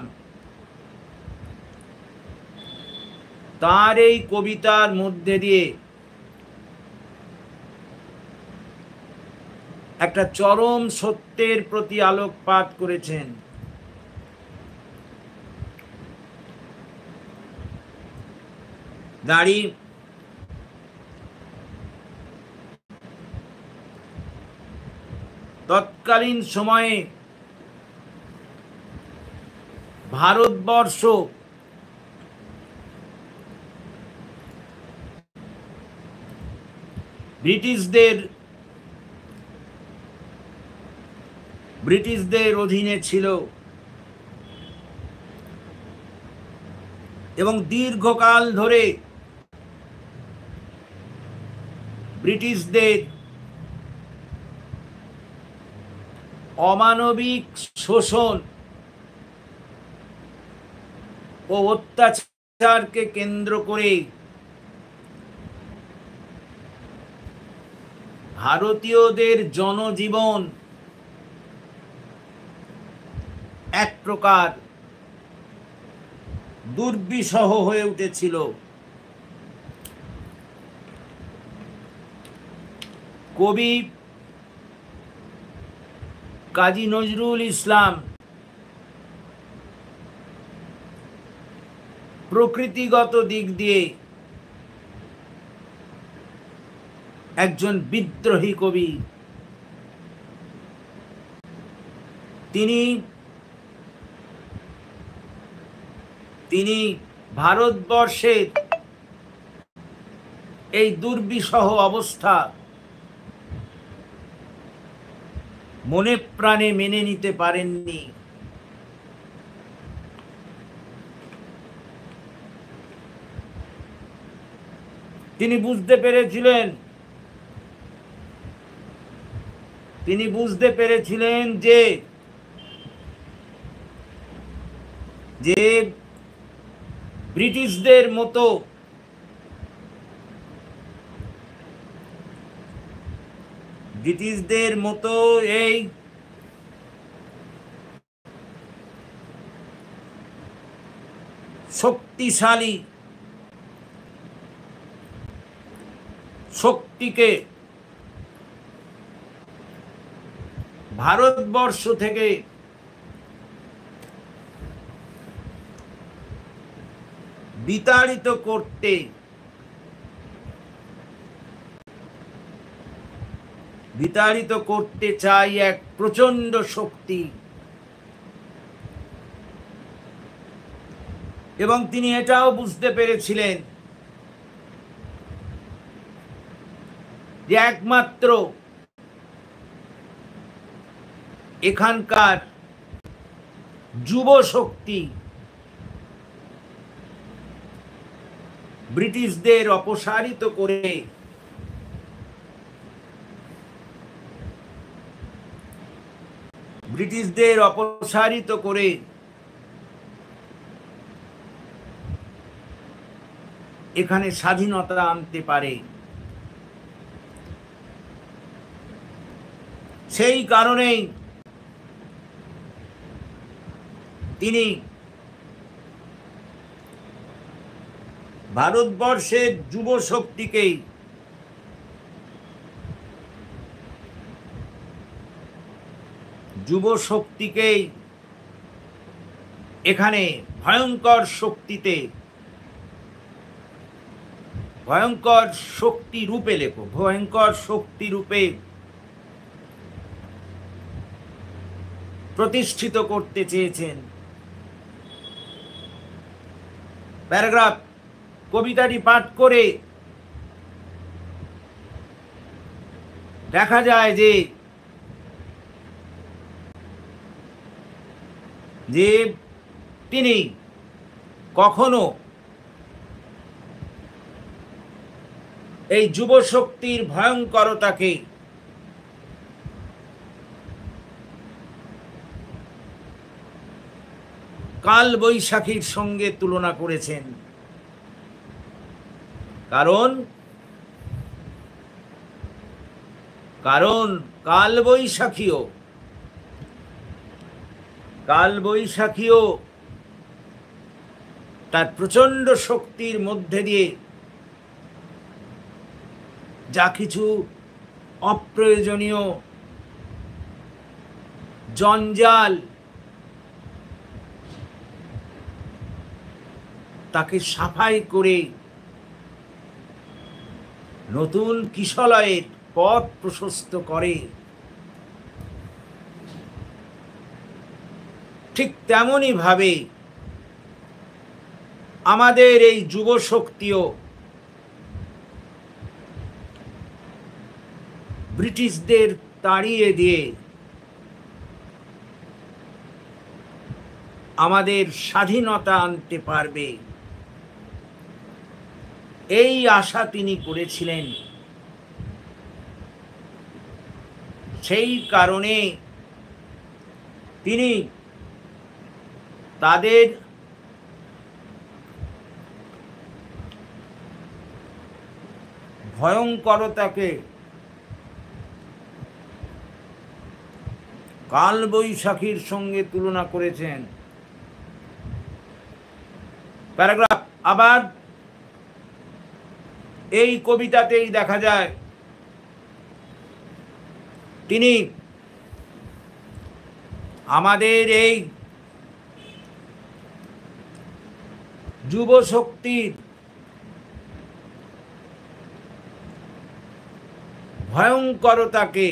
তার এই কবিতার মধ্যে দিয়ে একটা চরম সত্যের প্রতি আলোকপাত করেছেন। তৎকালীন সময়ে ভারতবর্ষ ব্রিটিশদের অধীনে ছিল এবং দীর্ঘকাল ধরে ব্রিটিশদের অমানবিক শোষণ ও অত্যাচারকে কেন্দ্র করে ভারতীয়দের জনজীবন এক প্রকার দুর্বিষহ হয়ে উঠেছিল। কবি কাজী নজরুল ইসলাম প্রকৃতিগত দিক দিয়ে একজন বিদ্রোহী কবি। তিনি ভারতবর্ষের এই দুর্বিষহ অবস্থা মনে প্রাণে মেনে নিতে পারেননি। তিনি বুঝতে পেরেছিলেন যে ব্রিটিশদের মতো এই শক্তিশালী শক্তিকে ভারতবর্ষ থেকে বিতাড়িত করতে চাই এক প্রচন্ড শক্তি। এবং তিনি এটাও বুঝতে পেরেছিলেন যে একমাত্র এখানকার যুব শক্তি ব্রিটিশদের অপসারিত করে এখানে স্বাধীনতা আনতে পারে। সেই কারণেই তিনি ভারতবর্ষের যুব শক্তিকেই এখানে ভয়ঙ্কর শক্তি রূপে প্রতিষ্ঠিত করতে চেয়েছেন। প্যারাগ্রাফ কবিতাটি পাঠ করে দেখা যায় যে তিনি কখনো এই যুব শক্তির ভয়ঙ্করতাকে কাল বৈশাখীর সঙ্গে তুলনা করেছেন। কারণ কাল বৈশাখীও তার প্রচন্ড শক্তির মধ্যে দিয়ে যা কিছু অপ্রয়োজনীয় জঞ্জাল তাকে সাফাই করে নতুন কিশলয়ের পথ প্রশস্ত করে। ঠিক তেমনই ভাবে আমাদের এই যুব শক্তিও ব্রিটিশদের তাড়িয়ে দিয়ে আমাদের স্বাধীনতা আনতে পারবে, এই আশা তিনি করেছিলেন। সেই কারণে তিনি তাদের ভয়ঙ্করতাকে কালবৈশাখীর সঙ্গে তুলনা করেছেন। প্যারাগ্রাফ আবার এই কবিতাতেই দেখা যায় তিনি আমাদের এই যুব শক্তির ভয়ঙ্করতাকে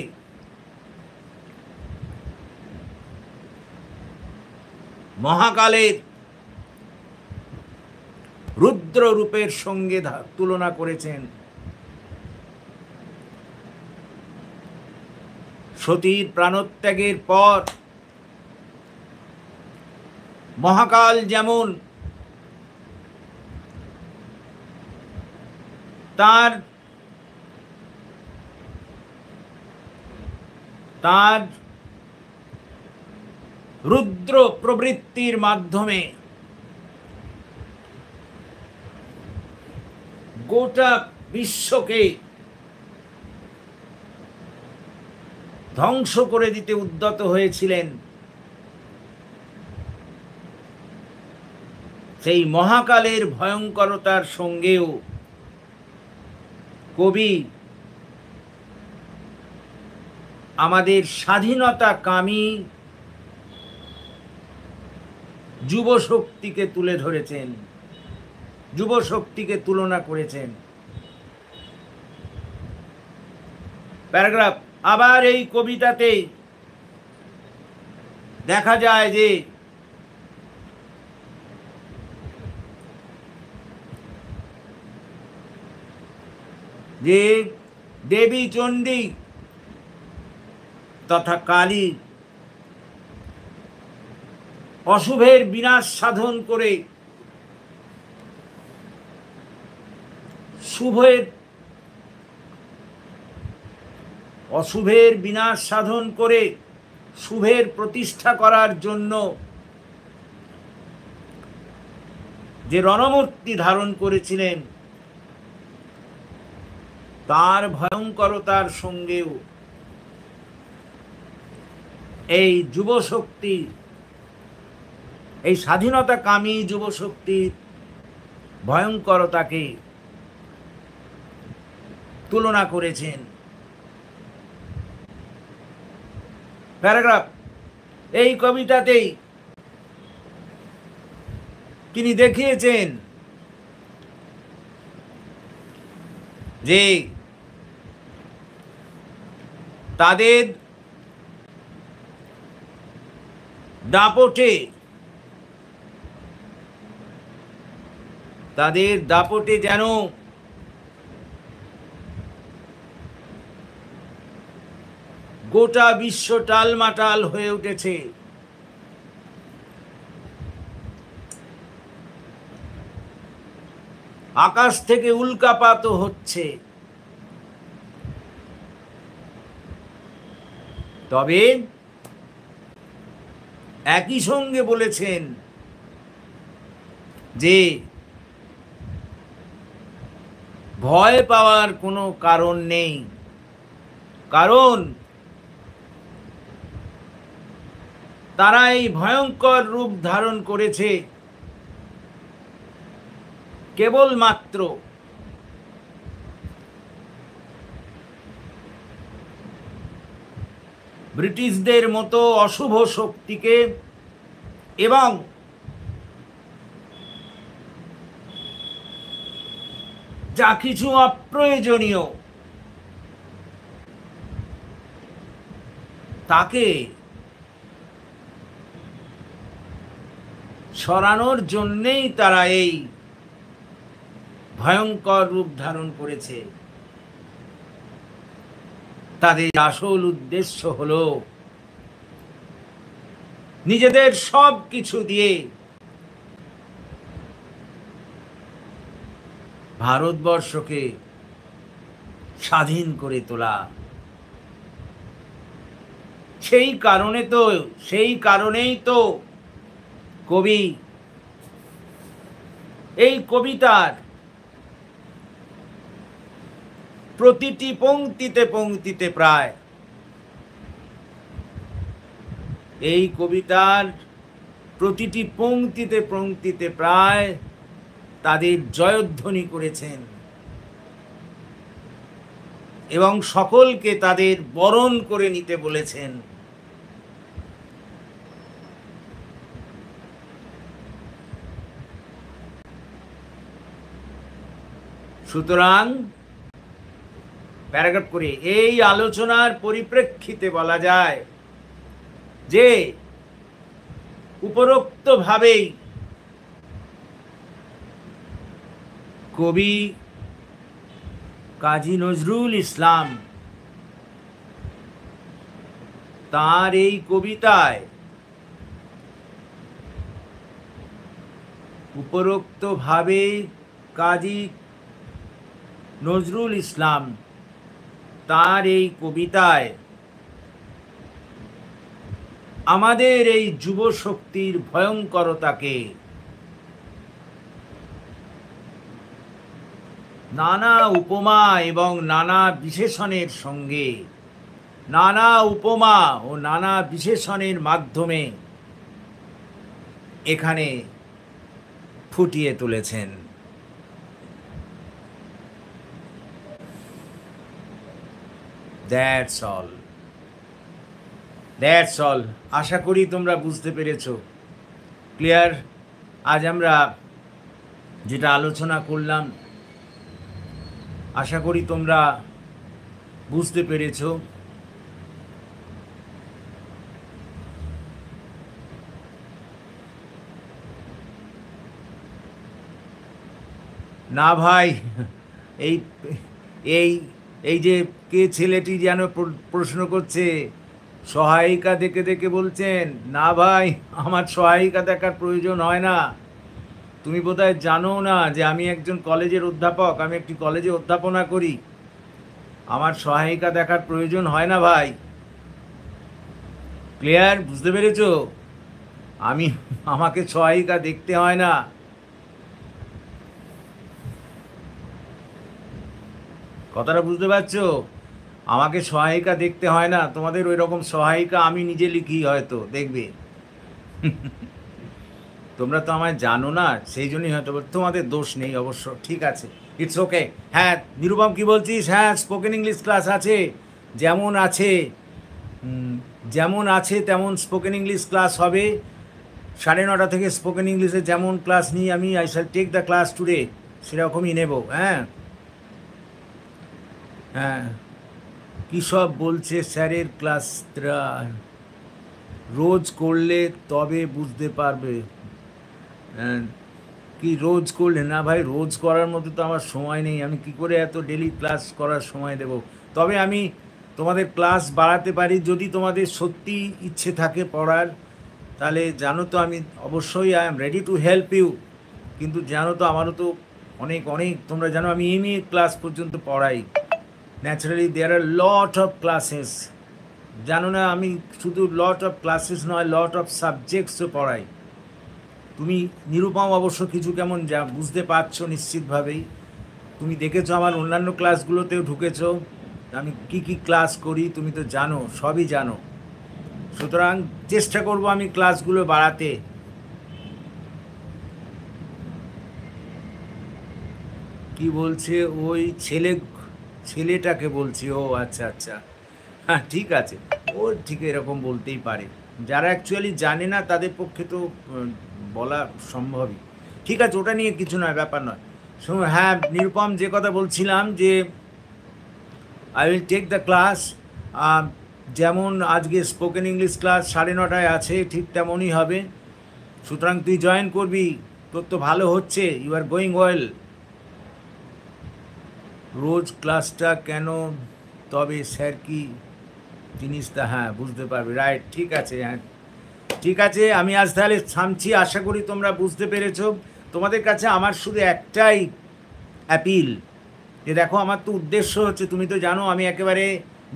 মহাকালের রুদ্র রূপের সঙ্গে তুলনা করেছেন। সতীর প্রাণত্যাগের পর মহাকাল যেমন তার রুদ্র প্রবৃত্তির মাধ্যমে গোটা বিশ্বকে ধ্বংস করে দিতে উদ্যত হয়েছিলেন, সেই মহাকালের ভয়ঙ্করতার সঙ্গেও কবি আমাদের স্বাধীনতাকামী যুব শক্তিকে তুলে ধরেছেন, যুব শক্তিকে তুলনা করেছেন। প্যারাগ্রাফ আবার এই কবিতাতে দেখা যায় যে দেবী চণ্ডী তথা কালী অশুভের বিনাশ সাধন করে অশুভের বিনাশ সাধন করে শুভের প্রতিষ্ঠা করার জন্য যে রণমূর্তি ধারণ করেছিলেন, তার ভয়ঙ্করতার সঙ্গেও এই যুবশক্তি, এই স্বাধীনতাকামী যুবশক্তির ভয়ঙ্করতাকে তুলনা করেছেন। প্যারাগ্রাফ এই কবিতাতেই তিনি দেখিয়েছেন যে তাদের দাপটে যেন গোটা বিশ্ব টালমাটাল হয়ে উঠেছে। আকাশ থেকে উল্কাপাত হচ্ছে। তবে একই সঙ্গে বলেছেন যে ভয় পাওয়ার কোনো কারণ নেই, কারণ তারা এই ভয়ঙ্কর রূপ ধারণ করেছে কেবলমাত্র ব্রিটিশদের মতো অশুভ শক্তিকে এবং যা কিছু অপ্রয়োজনীয় তাকে সরানোর জন্যেই তারা এই ভয়ঙ্কর রূপ ধারণ করেছে। তাদের আসল উদ্দেশ্য হল নিজেদের সব কিছু দিয়ে ভারতবর্ষকে স্বাধীন করে তোলা। সেই কারণেই তো কবি এই কবিতার প্রতিটি পংক্তিতে পংক্তিতে প্রায় এই কবিতার প্রতিটি পংক্তিতে পংক্তিতে প্রায় তাদের জয়ধ্বনি করেছেন এবং সকলকে তাদের বরণ করে নিতে বলেছেন। সুতরাং প্যারাগ্রাফ করে এই আলোচনার পরিপ্রেক্ষিতে বলা যায় যে উপরোক্তভাবেই কবি কাজী নজরুল ইসলাম তার এই কবিতায় উপরোক্তভাবে কাজী নজরুল ইসলাম তার এই কবিতায় আমাদের এই যুব শক্তির ভয়ঙ্করতাকে নানা উপমা এবং নানা বিশেষণের সঙ্গে, নানা উপমা ও নানা বিশেষণের মাধ্যমে এখানে ফুটিয়ে তুলেছেন। That's all. আশা করি তোমরা বুঝতে পেরেছো। ক্লিয়ার? আজ আমরা যেটা আলোচনা করলাম আশা করি তোমরা বুঝতে পেরেছো। না ভাই, এই এই এই যে কে ছেলেটি যেন প্রশ্ন করছে, সহায়িকা দেখে দেখে বলছেন, না ভাই আমার সহায়িকা দেখার প্রয়োজন হয় না। তুমি বোধহয় জানো না যে আমি একজন কলেজের অধ্যাপক, আমি একটি কলেজে অধ্যাপনা করি। আমার সহায়িকা দেখার প্রয়োজন হয় না ভাই। ক্লিয়ার? বুঝতে পেরেছো? আমাকে সহায়িকা দেখতে হয় না। কথাটা বুঝতে পারছো? আমাকে সহায়িকা দেখতে হয় না। তোমাদের ওই রকম সহায়িকা আমি নিজে লিখি, হয়তো দেখবে। তোমরা তো আমায় জানো না, সেই জন্যই হয়তো। তোমাদের দোষ নেই অবশ্য, ঠিক আছে, ইটস ওকে। হ্যাঁ নিরুপম, কি বলছিস? হ্যাঁ, স্পোকেন ইংলিশ ক্লাস আছে, যেমন আছে তেমন স্পোকেন ইংলিশ ক্লাস হবে 9:30 থেকে। স্পোকেন ইংলিশে যেমন ক্লাস নিই আমি, I shall take the class today, সেরকমই নেব। হ্যাঁ হ্যাঁ, কী সব বলছে স্যারের ক্লাসটা রোজ করলে তবে বুঝতে পারবে। কি রোজ করলে? না ভাই, রোজ করার মতো তো আমার সময় নেই। আমি কি করে এত ডেলি ক্লাস করার সময় দেব? তবে আমি তোমাদের ক্লাস বাড়াতে পারি যদি তোমাদের সত্যি ইচ্ছে থাকে পড়ার। তাহলে জানো তো আমি অবশ্যই I am ready to help you. কিন্তু জানো তো আমারও তো অনেক তোমরা জানো আমি এমএ ক্লাস পর্যন্ত পড়াই। Naturally there are lot of classes. জানো না, আমি শুধু লট অফ ক্লাসেস নয়, লট অফ সাবজেক্টসও পড়াই। তুমি নিরুপম অবশ্য কিছু কেমন যা বুঝতে পারছো নিশ্চিতভাবেই। তুমি দেখেছো আমার অন্যান্য ক্লাসগুলোতেও ঢুকেছো, আমি কি কি ক্লাস করি তুমি তো জানো, সবই জানো। সুতরাং চেষ্টা করব আমি ক্লাসগুলো বাড়াতে। কি বলছে ওই ছেলেটাকে বলছি? ও আচ্ছা আচ্ছা, হ্যাঁ ঠিক আছে, ও ঠিক এরকম বলতেই পারে। যারা অ্যাকচুয়ালি জানে না তাদের পক্ষে তো বলা সম্ভবই। ঠিক আছে, ওটা নিয়ে কিছু নয়, ব্যাপার নয়। শুনুন, হ্যাঁ নিরুপম, যে কথা বলছিলাম যে I will take the class. যেমন আজকে স্পোকেন ইংলিশ ক্লাস 9:30 আছে, ঠিক তেমনই হবে। সুতরাং তুই জয়েন করবি, তোর তো ভালো হচ্ছে, ইউ আর গোয়িং ওয়েল। রোজ ক্লাসটা কেন তবে স্যার কি জিনিসটা? হ্যাঁ বুঝতে পারবি, রাইট, ঠিক আছে। হ্যাঁ ঠিক আছে, আমি আজ তাহলে থামছি। আশা করি তোমরা বুঝতে পেরেছো। তোমাদের কাছে আমার শুধু একটাই অ্যাপিল, যে দেখো আমার তো উদ্দেশ্য হচ্ছে, তুমি তো জানো আমি একেবারে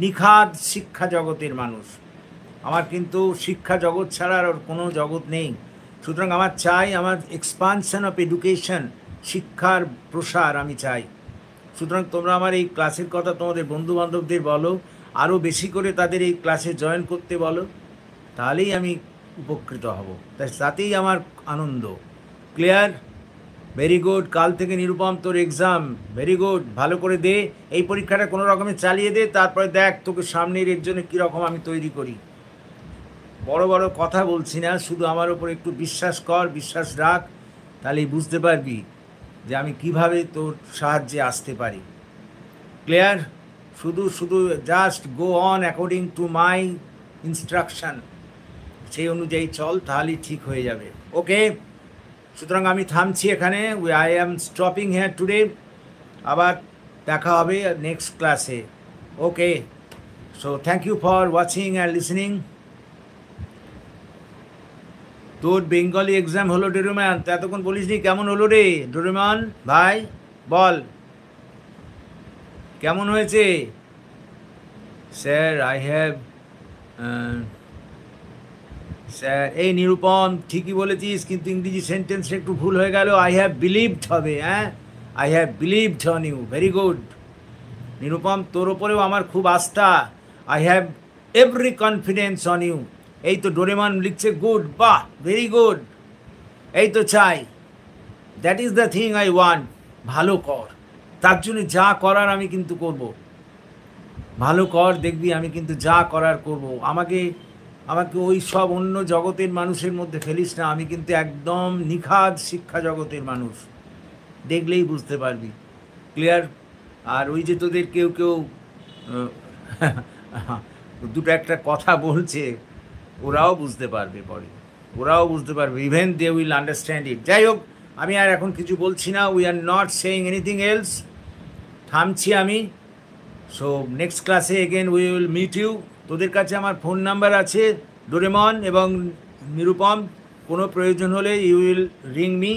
নিখাদ শিক্ষা জগতের মানুষ। আমার কিন্তু শিক্ষা জগৎ ছাড়া আর কোনো জগৎ নেই। সুতরাং আমার চাই, আমার এক্সপানশন অফ এডুকেশন, শিক্ষার প্রসার আমি চাই। সুতরাং তোমরা আমার এই ক্লাসের কথা তোমাদের বন্ধুবান্ধবদের বলো, আরও বেশি করে তাদের এই ক্লাসে জয়েন করতে বলো, তাহলেই আমি উপকৃত হব। তাতেই আমার আনন্দ। ক্লিয়ার? Very good. কাল থেকে নিরুপম তোর এক্সাম, ভেরি গুড, ভালো করে দে। এই পরীক্ষাটা কোনো রকমে চালিয়ে দে, তারপরে দেখ তোকে সামনের এর জন্য কীরকম আমি তৈরি করি। বড় বড় কথা বলছি না, শুধু আমার ওপর একটু বিশ্বাস কর, বিশ্বাস রাখ, তাহলেই বুঝতে পারবি যে আমি কিভাবে তোর সাহায্যে আসতে পারি। ক্লিয়ার? শুধু শুধু just go on according to my instruction, সেই অনুযায়ী চল, তাহলেই ঠিক হয়ে যাবে। ওকে, সুতরাং আমি থামছি এখানে। I am stopping here today. আবার দেখা হবে নেক্সট ক্লাসে। Okay, so thank you for watching and listening. তোর বেঙ্গলি এক্সাম হলো ডোরেমন, তো এতক্ষণ বলিস নি কেমন হলো রে ডোরেমন ভাই? বল কেমন হয়েছে? স্যার আই হ্যাভ, স্যার এই নিরুপম ঠিকই বলেছিস, কিন্তু ইংরেজি সেন্টেন্সে একটু ভুল হয়ে গেল। আই হ্যাভ বিলিভড হবে, হ্যাঁ, I have believed on you. Very good Nirupam, তোর ওপরেও আমার খুব আস্থা। I have every confidence on you. এই তো ডোরেমন লিখছে, গুড, বাহ, ভেরি গুড। এই তো চাই, that is the thing I want. ভালো কর, তার জন্য যা করার আমি কিন্তু করব। ভালো কর, দেখবি আমি কিন্তু যা করার করব। আমাকে আমাকে ওই সব অন্য জগতের মানুষের মধ্যে ফেলিস না। আমি কিন্তু একদম নিখাদ শিক্ষা জগতের মানুষ, দেখলেই বুঝতে পারবি। ক্লিয়ার? আর ওই যে তোদের কেউ কেউ দুটো একটা কথা বলছে, ওরাও বুঝতে পারবে পরে, ওরাও বুঝতে পারবে, even they will understand it. যাই হোক, আমি আর এখন কিছু বলছি না। We are not saying anything else. থামছি আমি। সো নেক্সট ক্লাসে again we will meet you. তোদের কাছে আমার ফোন নাম্বার আছে ডোরেমন এবং নিরুপম, কোনো প্রয়োজন হলে ইউ উইল রিং মি।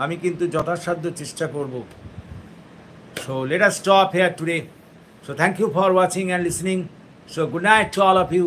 আমি কিন্তু যথাসাধ্য চেষ্টা করব। So let us stop hair today. So thank you for watching and listening. So good night to all of you.